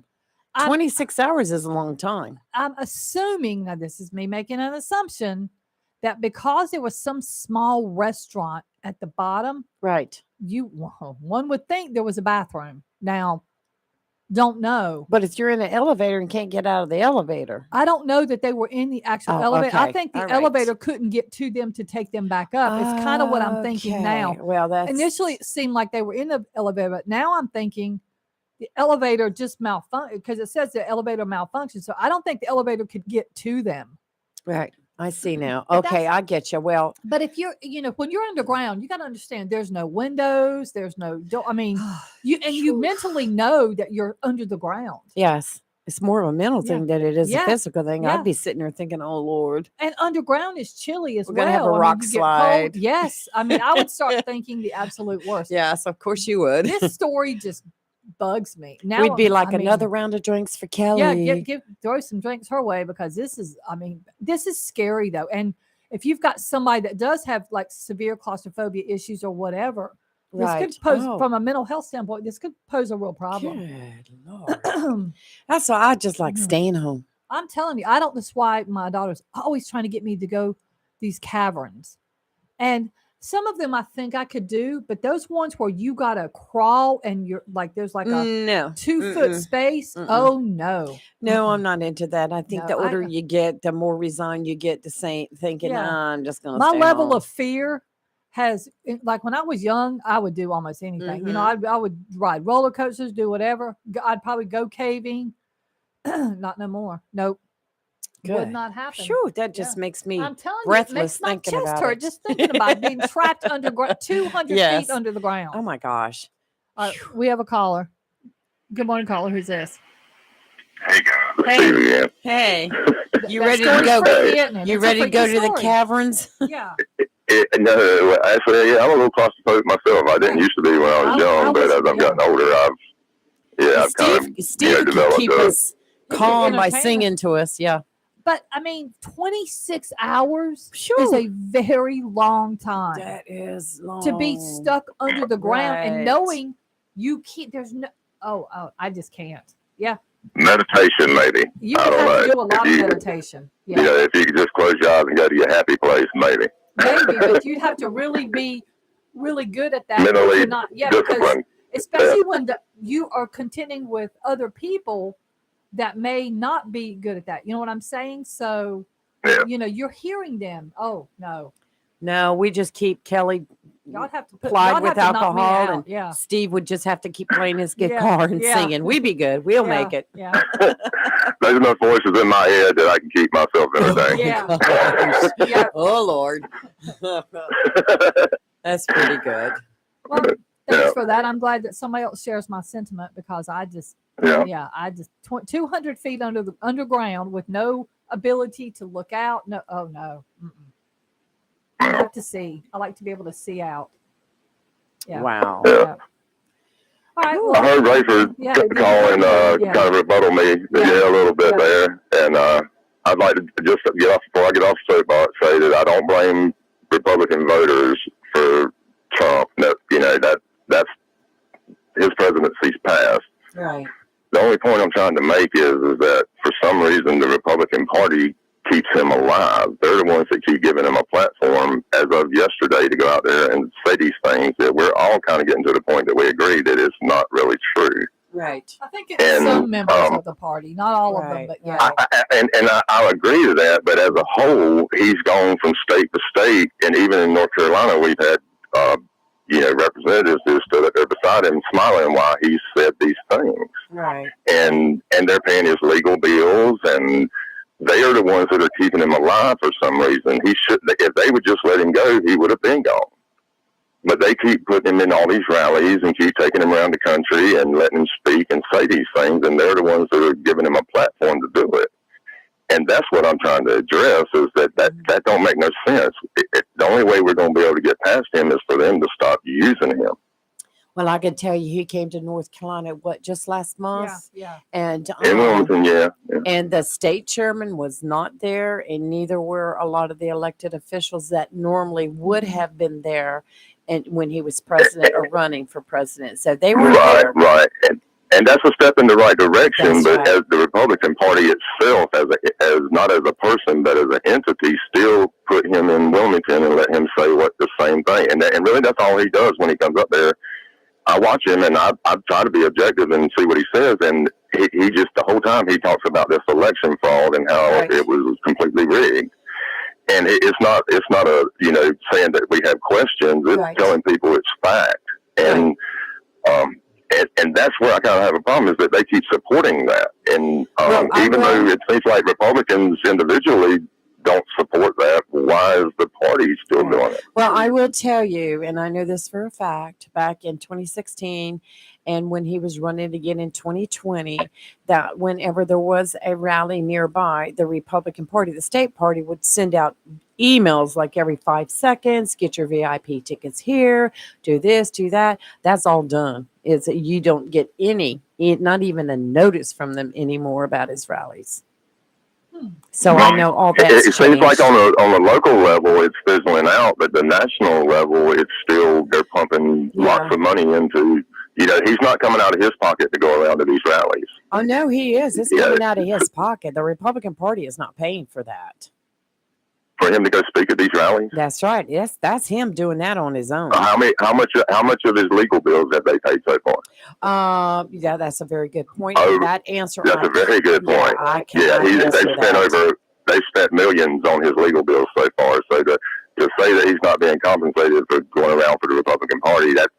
I'm- 26 hours is a long time. I'm assuming, now this is me making an assumption, that because there was some small restaurant at the bottom, Right. one would think there was a bathroom. Now, don't know. But if you're in an elevator and can't get out of the elevator. I don't know that they were in the actual Oh, elevator. I okay. think the All right. elevator couldn't get to them to take them back up. It's kind of what I'm thinking now. Okay. Well, that's Initially, it seemed like they were in the elevator, but now I'm thinking the elevator just malfunctioned because it says the elevator malfunctioned. So I don't think the elevator could get to them. right. I see now. But Okay, I get you. Well, But if you're, when you're underground, you got to understand there's no windows, there's no door. I mean, you mentally know that you're under the ground. yes, it's more of a mental Yeah. thing than it is Yeah. a physical thing. Yeah. I'd be sitting there thinking, "Oh Lord, And underground is chilly as We're well. gonna have a I mean, rock you get cold. slide. Yes. I mean, I would start thinking the absolute worst. yes, of course you would." This story just bugs me. Now We'd be like I mean, another round of drinks for Kelly. Yeah, throw some drinks her way because this is scary though. And if you've got somebody that does have like severe claustrophobia issues or whatever, right. this could pose Oh, from a mental health standpoint, this could pose a real problem. good Lord. That's why I just like Mhm. staying home. I'm telling you, I don't. That's why my daughter's always trying to get me to go these caverns, and some of them I think I could do, but those ones where you gotta crawl and you're like there's like a No, 2-foot Mm-mm. space. Mm-mm. Oh no, No, I'm not into that. I think No, the I- older you get, the more resigned you get to thinking, Yeah. "Nah, I'm just gonna my stay level home." of fear has like when I was young, I would do almost anything. I would ride roller coasters, do whatever. I'd probably go caving. Not no more. Nope. Would Good. not happen. Phew, that just makes me I'm telling breathless you, it makes my thinking chest about hurt it. just thinking about being trapped underground, 200 Yes. feet under the ground. Oh my gosh. All right, we have a caller. Good morning, caller. Who's this? Hey guys, Hey. Steve again. Hey, you That ready to story's go? freaky, isn't it? You It's a ready to freaky go to the story. caverns? Yeah. No, actually, yeah, I'm a little claustrophobic myself. I didn't used to be when I was I young, but was- as I've gotten older, I've kind of Steve can developed keep a- us calm by Entertainment. singing to us. Yeah. But I mean, 26 hours is Sure. a very long time That is long. to be stuck under the ground and Right. knowing you can't. There's no. Oh, I just can't. Yeah, meditation, maybe. you I would don't have to know. do a lot If of you- meditation. You Yeah, know, if you could just close your eyes and go to your happy place, maybe. maybe, but you'd have to really be really good at that. Mentally to not, yeah, because disciplined. especially when you are contending with other people that may not be good at that. You know what I'm saying? So, Yeah. you're hearing them. Oh no, No, we just keep Kelly y'all have to put plied y'all with have to knock me alcohol, out. and Yeah. Steve would just have to keep playing his Yeah, guitar and yeah. singing. We'd be good. We'll Yeah, make it. Yeah. There's enough voices in my head that I can keep myself entertained. Yeah. Gosh. Yeah. Oh Lord. That's pretty good. Well, thanks Yeah. for that. I'm glad that somebody else shares my sentiment because I just, Yeah. I just 200 feet under the underground with no ability to look out. No, oh no. Mm-mm. I like to see. I like to be able to see out. Yeah. Wow. Yeah. Yeah. All right. I Well, heard Rayford Yeah, call and yeah. kind of rebuttal me Yeah. a little bit Yeah. there. And I'd like to just get off before I get off the soapbox, say that I don't blame Republican voters for Trump. No, that's his presidency's passed. Right. The only point I'm trying to make is that for some reason the Republican Party keeps him alive. They're the ones that keep giving him a platform as of yesterday to go out there and say these things that we're all kind of getting to the point that we agree that it's not really true. Right. I think it's And, some members of the party, not all of them, Right, but yeah. right. I'll agree to that, but as a whole, he's gone from state to state, and even in North Carolina, we've had representatives who stood up there beside him smiling while he said these things. Right. And they're paying his legal bills, and they are the ones that are keeping him alive for some reason. If they would just let him go, he would have been gone. But they keep putting him in all these rallies and keep taking him around the country and letting him speak and say these things, and they're the ones that are giving him a platform to do it. And that's what I'm trying to address is that don't make no sense. The only way we're going to be able to get past him is for them to stop using him. Well, I can tell you, he came to North Carolina just last month, Yeah. and In Wilmington, yeah. and the state chairman was not there, and neither were a lot of the elected officials that normally would have been there, and when he was president or running for president, so they weren't there. Right. And that's a step in the right direction, That's but right. as the Republican Party itself, as not as a person, but as an entity, still put him in Wilmington and let him say what the same thing. And really, that's all he does when he comes up there. I watch him and I try to be objective and see what he says. And he just, the whole time, he talks about this election fraud and how Right. it was completely rigged. And it's not a, saying that we have questions. It's Right. telling people it's fact. And, and that's where I kind of have a problem is that they keep supporting that. And even though it seems like Republicans individually don't support that, why is the party still doing it? Well, I will tell you, and I know this for a fact, back in 2016 and when he was running again in 2020, that whenever there was a rally nearby, the Republican Party, the state party, would send out emails like every 5 seconds, get your VIP tickets here, do this, do that. That's all done. You don't get not even a notice from them anymore about his rallies. So I know all that's It seems like changed. on the local level it's fizzling out, but the national level it's still they're pumping lots of money into. He's not coming out of his pocket to go around to these rallies. Oh no, he is. It's coming out of his pocket. The Republican Party is not paying for that. For him to go speak at these rallies. That's right. Yes, that's him doing that on his own. How much of his legal bills have they paid so far? Yeah, that's a very good point. And that answer, that's a very good point. They've spent millions on his legal bills so far. So to say that he's not being compensated for going around for the Republican Party, that's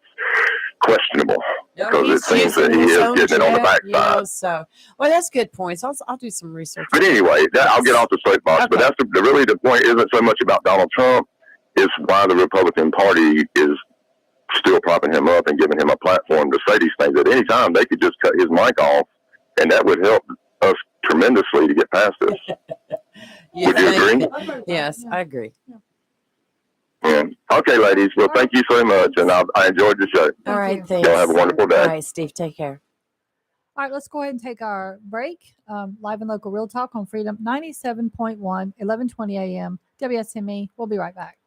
questionable because it seems that he is getting it on the backside. Well, that's good points. I'll do some research. But anyway, I'll get off the soapbox. Okay. But that's really the point. Isn't so much about Donald Trump. It's why the Republican Party is still propping him up and giving him a platform to say these things. At any time, they could just cut his mic off, and that would help us tremendously to get past this. Would you agree? Yes, I agree. Yeah. Okay, ladies. Well, thank you so much, and I enjoyed the show. All right, thanks. Y'all have a wonderful day. All right, Steve, take care. All right, let's go ahead and take our break. Live and local Real Talk on Freedom 97.1, 1120 a.m. WSME. We'll be right back.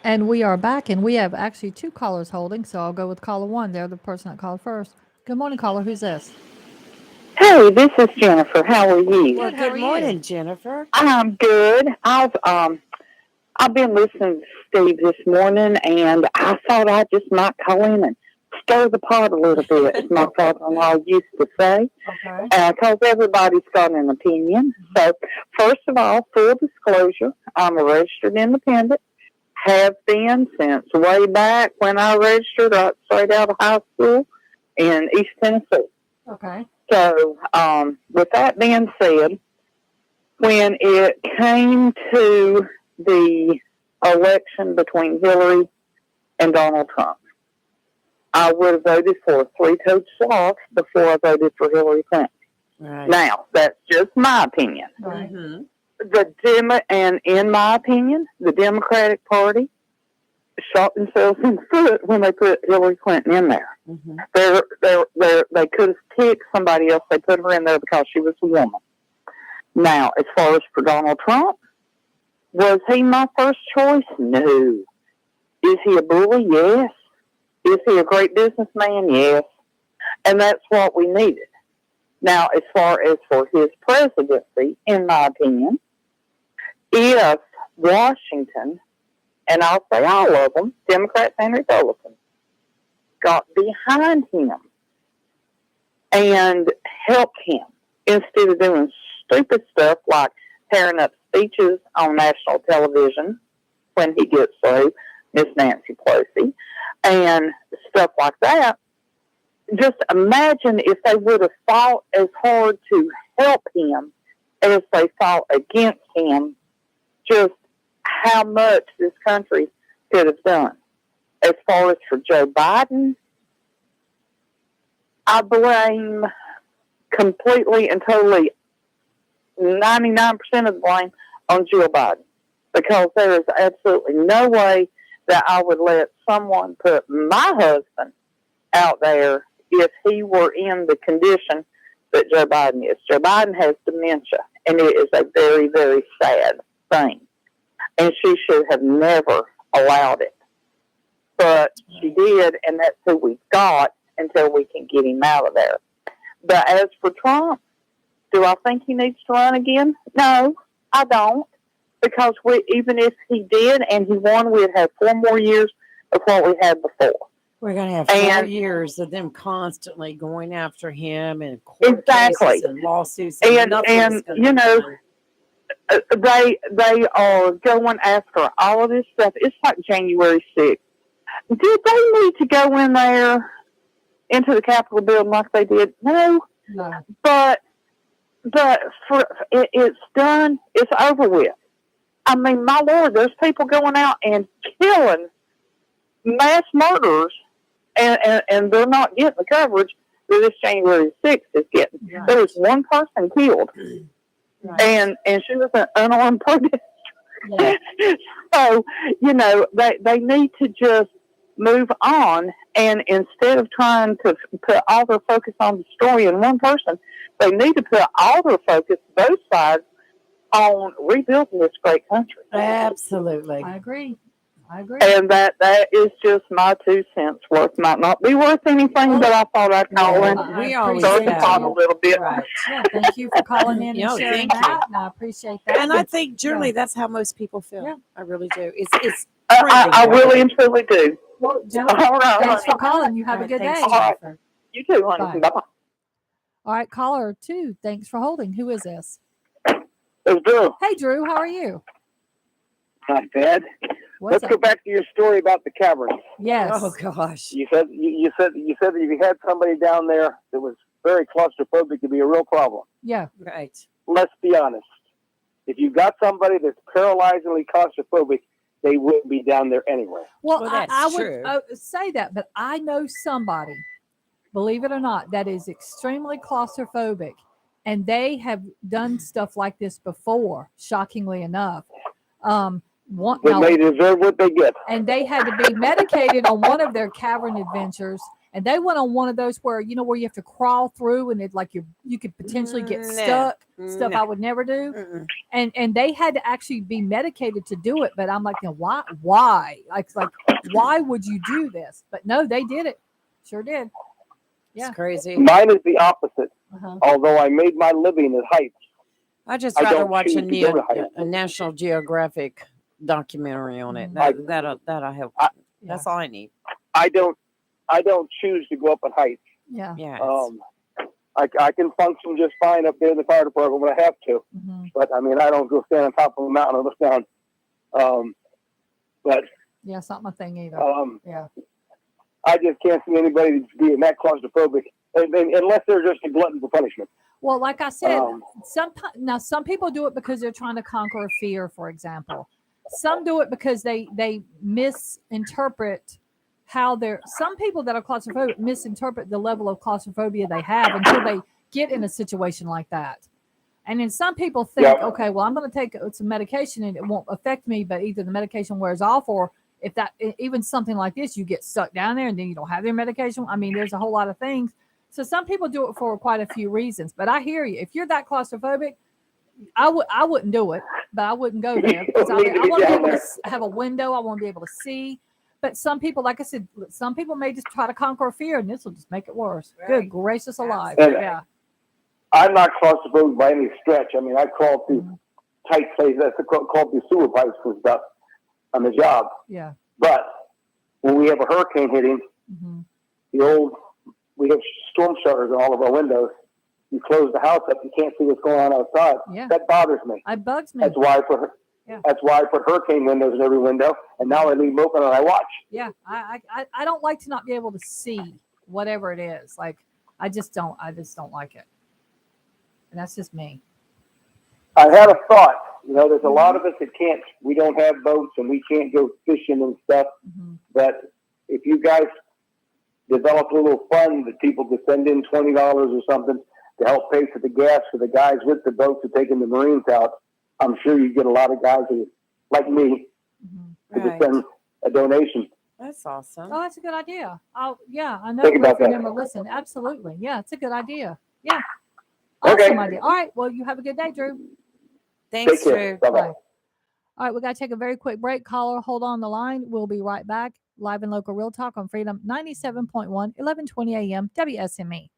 And we are back, and we have actually two callers holding, so I'll go with caller one. They're the person that called first. Good morning, caller. Who's this? Hey, this is Jennifer. How are you? Well, Good. How are good you? morning, Jennifer. I'm good. I've been listening to Steve this morning, and I thought I just might call in and stir the pot a little bit, as my father-in-law used to say, Okay. because everybody's got an opinion. So, first of all, full disclosure, I'm a registered independent. Have been since way back when I registered right straight out of high school in East Tennessee. Okay. So, with that being said, when it came to the election between Hillary and Donald Trump, I would have voted for a three-toed sloth before I voted for Hillary Clinton. Right. Now, that's just my opinion. Right. Mhm. And in my opinion, the Democratic Party shot themselves in the foot when they put Hillary Clinton in there. Mhm. They could have picked somebody else. They put her in there because she was a woman. Now, as far as for Donald Trump, was he my first choice? No. Is he a bully? Yes. Is he a great businessman? Yes. And that's what we needed. Now, as far as for his presidency, in my opinion, if Washington, and I'll say all of them, Democrats and Republicans, got behind him and helped him instead of doing stupid stuff like tearing up speeches on national television when he gets through, Miss Nancy Pelosi, and stuff like that. Just imagine if they would have fought as hard to help him as they fought against him, just how much this country could have done. As far as for Joe Biden, I blame completely and totally 99% of the blame on Jill Biden, because there is absolutely no way that I would let someone put my husband out there if he were in the condition that Joe Biden is. Joe Biden has dementia, and it is a very, very sad thing. And she should have never allowed it. But she did, and that's who we've got until we can get him out of there. But as for Trump, do I think he needs to run again? No, I don't. Because even if he did and he won, we'd have 4 more years of what we had before. We're going to have 4 And- years of them constantly going after him and court Exactly. cases and lawsuits. And nothing's gonna you be know, done. They are going after all of this stuff. It's like January 6th. Did they need to go in there into the Capitol building like they did? No. No. But it's done. It's over with. I mean, my Lord, there's people going out and killing mass murderers, and they're not getting the coverage that this January 6th is getting. Right. There was one person killed, Right. and she was an unarmed protester. Yeah. So, you know, they need to just move on, and instead of trying to put all their focus on destroying one person, they need to put all their focus, both sides, on rebuilding this great country. Absolutely. I agree. And that is just my 2 cents worth. Might not be worth anything, but I thought I'd call in. We I always Stir the appreciate pot you. a little bit. Right. Yeah, thank you for calling in and No, sharing thank you. that, and I appreciate that. And I think generally that's how most people feel. Yeah. I really do. It's I really and truly do. Well, Jennifer, All right. thanks for calling. You have a All right, good thanks, day. All right. Jennifer. You too, honey. Bye. Bye-bye. All right, caller 2, thanks for holding. Who is this? It's Drew. Hey, Drew, how are you? Not bad. What's Let's up? go back to your story about the caverns. Yes. Oh gosh. You said that if you had somebody down there that was very claustrophobic, it'd be a real problem. Yeah. Right. Let's be honest. If you got somebody that's paralyzingly claustrophobic, they wouldn't be down there anyway. Well, Well, I that's would true. say that, but I know somebody, believe it or not, that is extremely claustrophobic, and they have done stuff like this before. Shockingly enough, Then they deserve what they get. and they had to be medicated on one of their cavern adventures, And they went on one of those where where you have to crawl through, and it like you could potentially get Nah. stuck. Stuff Nah. I would never do. Mm-mm. And they had to actually be medicated to do it. But I'm like, why? Like why would you do this? But no, they did it. Sure did. It's Yeah. crazy. Mine is the opposite. Uh-huh. Although I made my living at heights, I just I rather don't watch choose to go to heights. a National Geographic documentary on it. Mhm. That'll help. I- That's all I need. I don't choose to go up in heights. Yeah. Yeah. I can function just fine up there in the fire department when I have to, Hmm. but I mean I don't go stand on top of a mountain and look down. But Yeah, it's not my thing either. Yeah. I just can't see anybody being that claustrophobic, unless they're just a glutton for punishment. Well, like I said, Um, some people do it because they're trying to conquer a fear, for example. Some do it because they misinterpret how they're. Some people that are claustrophobic misinterpret the level of claustrophobia they have until they get in a situation like that. And then some people think, Yep. okay, well, I'm going to take some medication and it won't affect me, but either the medication wears off, or if that even something like this, you get stuck down there and then you don't have your medication. I mean, there's a whole lot of things. So some people do it for quite a few reasons. But I hear you. If you're that claustrophobic, I wouldn't do it, but I wouldn't go there because I need to be want to be down able to there. have a window. I want to be able to see. But some people, like I said, some people may just try to conquer a fear, and this will just make it worse. Right. Good gracious alive! And- Yeah. I'm not claustrophobic by any stretch. I mean, I crawl through Mhm. tight places. I crawl through sewer pipes and stuff on the job. Yeah. But when we have a hurricane hitting, Hmm. we have storm shutters on all of our windows. You close the house up, you can't see what's going on outside. Yeah. That bothers me. It bugs me. That's why I put Yeah. That's why I put hurricane windows in every window, and now I leave them open and I watch. Yeah. I don't like to not be able to see whatever it is. Like I just don't like it. And that's just me. I had a thought. There's a lot of us that can't. We don't have boats and we can't go fishing and stuff. Hmm. But if you guys develop a little fund that people could send in $20 or something to help pay for the gas for the guys with the boats to taking the Marines out, I'm sure you get a lot of guys who, like me, Hmm. who Right. could send a donation. That's awesome. Oh, that's a good idea. Yeah, I know Think about both of that. them are listening. Absolutely. Yeah, it's a good idea. Yeah. Okay. Awesome idea. All right. Well, you have a good day, Drew. Thanks, Take care. Drew. Bye-bye. Bye. All right, we got to take a very quick break. Caller, hold on the line. We'll be right back. Live and local real talk on Freedom 97.1, 1120 a.m. WSME.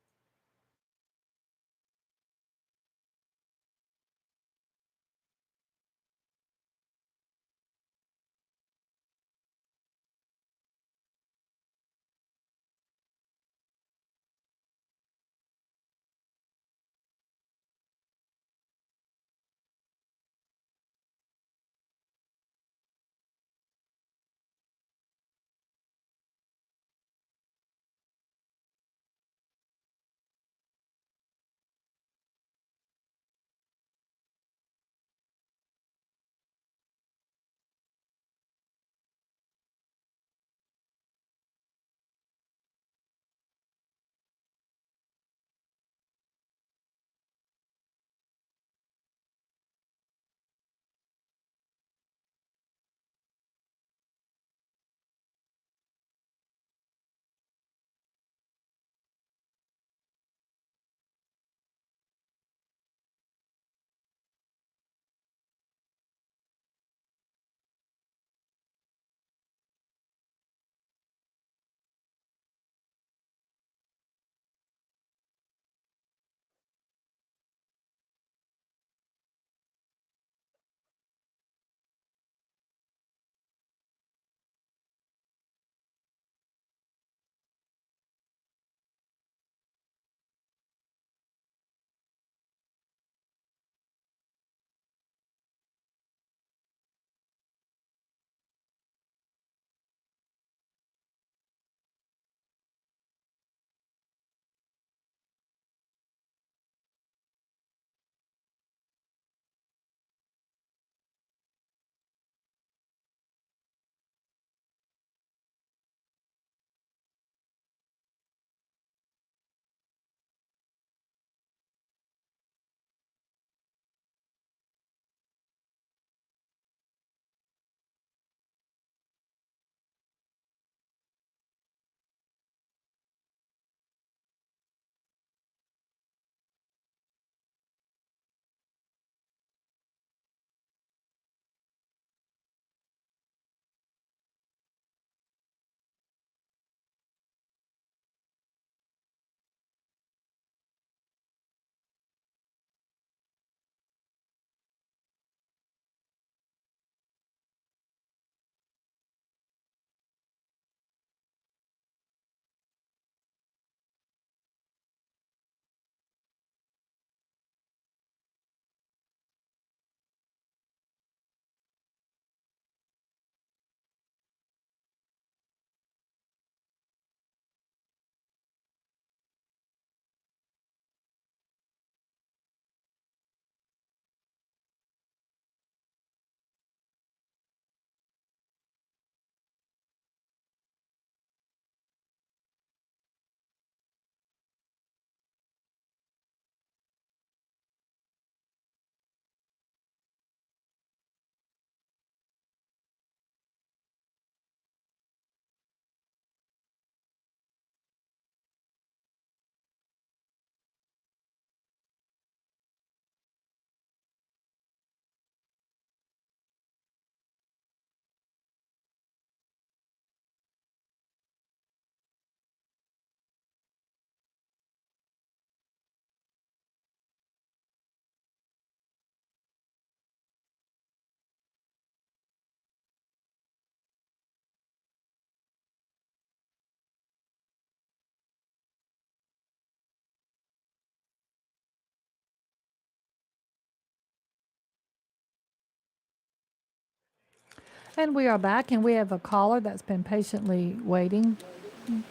And we are back, and we have a caller that's been patiently waiting.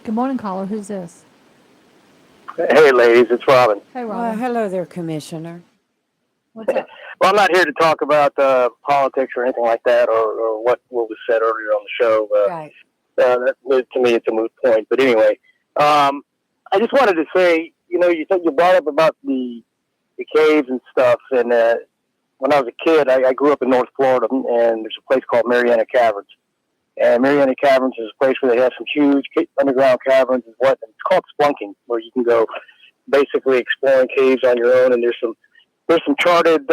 Good morning, caller. Who's this? Hey, ladies, it's Robin. Hey, Well, Robin. hello there, Commissioner. What's up? Well, I'm not here to talk about politics or anything like that, or what was said earlier on the show. Right. To me, it's a moot point. But anyway, I just wanted to say, you brought up about the caves and stuff, and when I was a kid, I grew up in North Florida, and there's a place called Mariana Caverns. And Mariana Caverns is a place where they have some huge underground caverns. It's called spelunking, where you can go basically exploring caves on your own. And there's some charted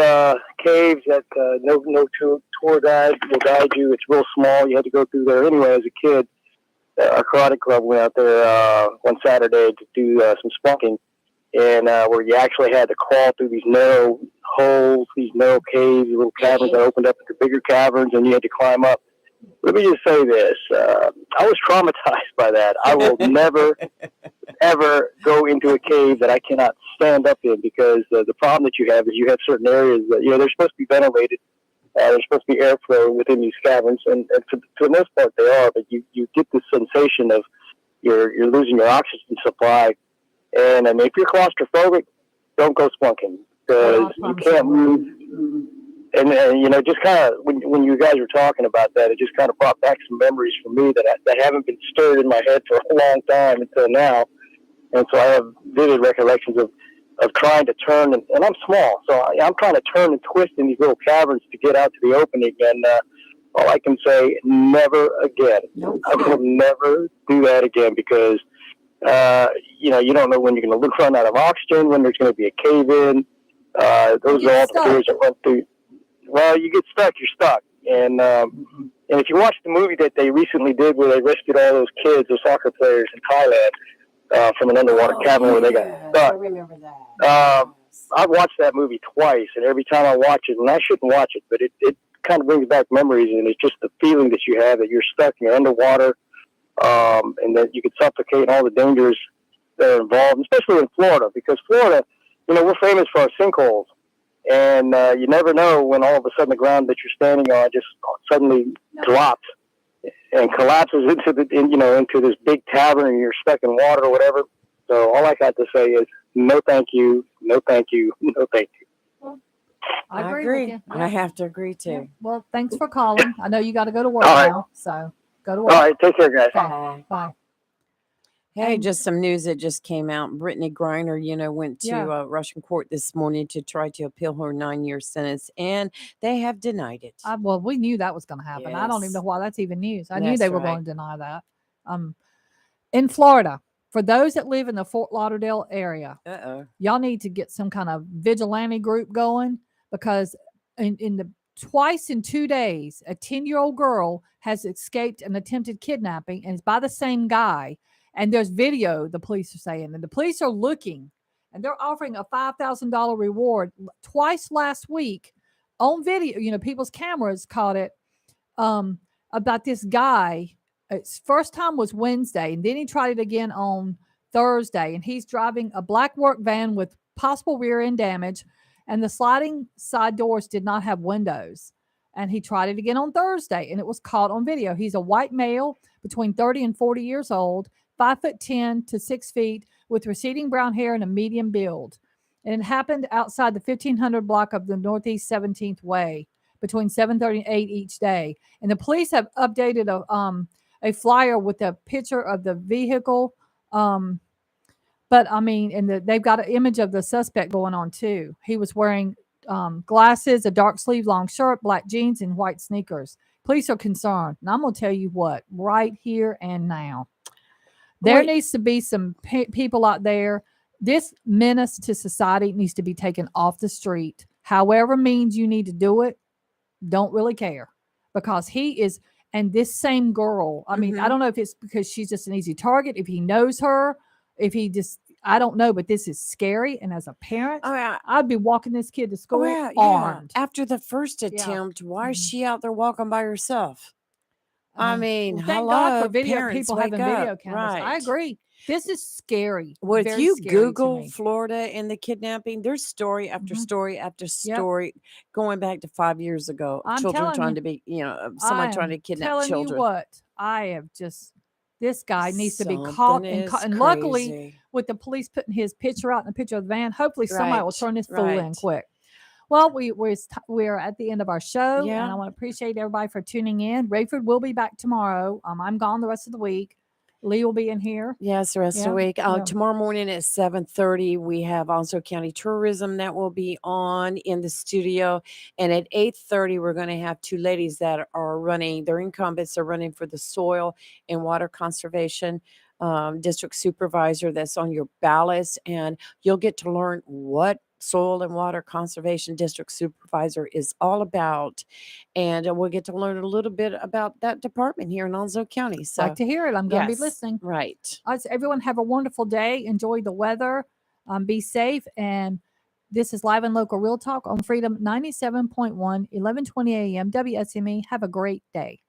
caves that no tour guide will guide you. It's real small. You had to go through there anyway. As a kid, our karate club went out there one Saturday to do some spelunking, and where you actually had to crawl through these narrow holes, these narrow caves, little caverns that opened up into bigger caverns, and you had to climb up. Let me just say this. I was traumatized by that. I will never, ever go into a cave that I cannot stand up in, because the problem that you have is you have certain areas that, they're supposed to be ventilated. There's supposed to be airflow within these caverns, and to the most part they are, but you get this sensation of you're losing your oxygen supply. And I mean, if you're claustrophobic, don't go spelunking, because you can't move. And just kind of when you guys were talking about that, it just kind of brought back some memories for me that haven't been stirred in my head for a long time until now. And so I have vivid recollections of trying to turn, and I'm small, so I'm trying to turn and twist in these little caverns to get out to the opening. And all I can say, never again. Nope. I will never do that again, because you don't know when you're going to run out of oxygen, when there's going to be a cave in. Those are all the fears that went through. Well, you get stuck, you're stuck. And if you watch the movie that they recently did where they rescued all those kids, those soccer players in Thailand, from an underwater cavern where they got stuck. I remember that. I've watched that movie twice, and every time I watch it, and I shouldn't watch it, but it kind of brings back memories, and it's just the feeling that you have that you're stuck and you're underwater, and that you could suffocate, and all the dangers that are involved, especially in Florida, because Florida, we're famous for our sinkholes. And you never know when all of a sudden the ground that you're standing on just suddenly drops and collapses into this big cavern, and you're stuck in water or whatever. So all I got to say is no thank you, no thank you, no thank you. Well, I agree. agree. With you. I have to agree too. Yeah. Well, thanks for calling. I know you got to go to work All right. now, so go to work. All right, take care, guys. Okay. Bye. Hey, And- just some news that just came out. Brittany Griner, went to Yeah. Russian court this morning to try to appeal her 9-year sentence, and they have denied it. Well, we knew that was going to happen. I don't even Yes. know why that's even news. I knew That's they were right. going to deny that. In Florida, for those that live in the Fort Lauderdale area, y'all need to get some kind of vigilante group going, because twice in 2 days, a 10-year-old girl has escaped an attempted kidnapping, and it's by the same guy. And there's video, the police are saying, and the police are looking, and they're offering a $5,000 reward. Twice last week on video, people's cameras caught it, about this guy. His first time was Wednesday, and then he tried it again on Thursday, and he's driving a black work van with possible rear end damage, and the sliding side doors did not have windows. And he tried it again on Thursday, and it was caught on video. He's a white male between 30 and 40 years old, 5'10" to 6 feet, with receding brown hair and a medium build. And it happened outside the 1500 block of the Northeast 17th Way between 7:30 and 8 each day. And the police have updated a flyer with a picture of the vehicle. But I mean, and they've got an image of the suspect going on too. He was wearing glasses, a dark sleeve long shirt, black jeans, and white sneakers. Police are concerned. And I'm going to tell you what, right here and now, there needs to be some people out there. This menace to society needs to be taken off the street. However means you need to do it, don't really care. Because he is, and this same girl, I mean, I don't know if it's because she's just an easy target, if he knows her, if he just, I don't know, but this is scary. And as a parent, I'd be walking this kid to school armed. After the first attempt, why is she out there walking by herself? I mean, thank God for video people having video cameras. I agree. This is scary. Well, if Very you scary to Google me. Florida and the kidnapping, there's story after Mhm. story after story going back to 5 years ago of I'm children telling trying you, to be, of I someone trying am to kidnap telling you children. what, I have just, this guy needs to be Something caught is and luckily crazy. with the police putting his picture out in the picture of the van, hopefully somebody will Right, turn this fool in right. quick. Well, we're at the end of our show, and Yeah. I want to appreciate everybody for tuning in. Rayford will be back tomorrow. I'm gone the rest of the week. Lee will be in here. Yes, the rest of Yeah, the week. yeah. Tomorrow morning at 7:30, we have also County Tourism that will be on in the studio. And at 8:30, we're going to have two ladies that are running, they're incumbents, they're running for the Soil and Water Conservation District Supervisor that's on your ballots. And you'll get to learn what Soil and Water Conservation District Supervisor is all about. And we'll get to learn a little bit about that department here in Onslow County. So, Like to hear it. I'm going to be yes, listening. right. All right, so everyone have a wonderful day. Enjoy the weather. Be safe. And this is Live and Local Real Talk on Freedom 97.1, 1120 a.m. WSME. Have a great day.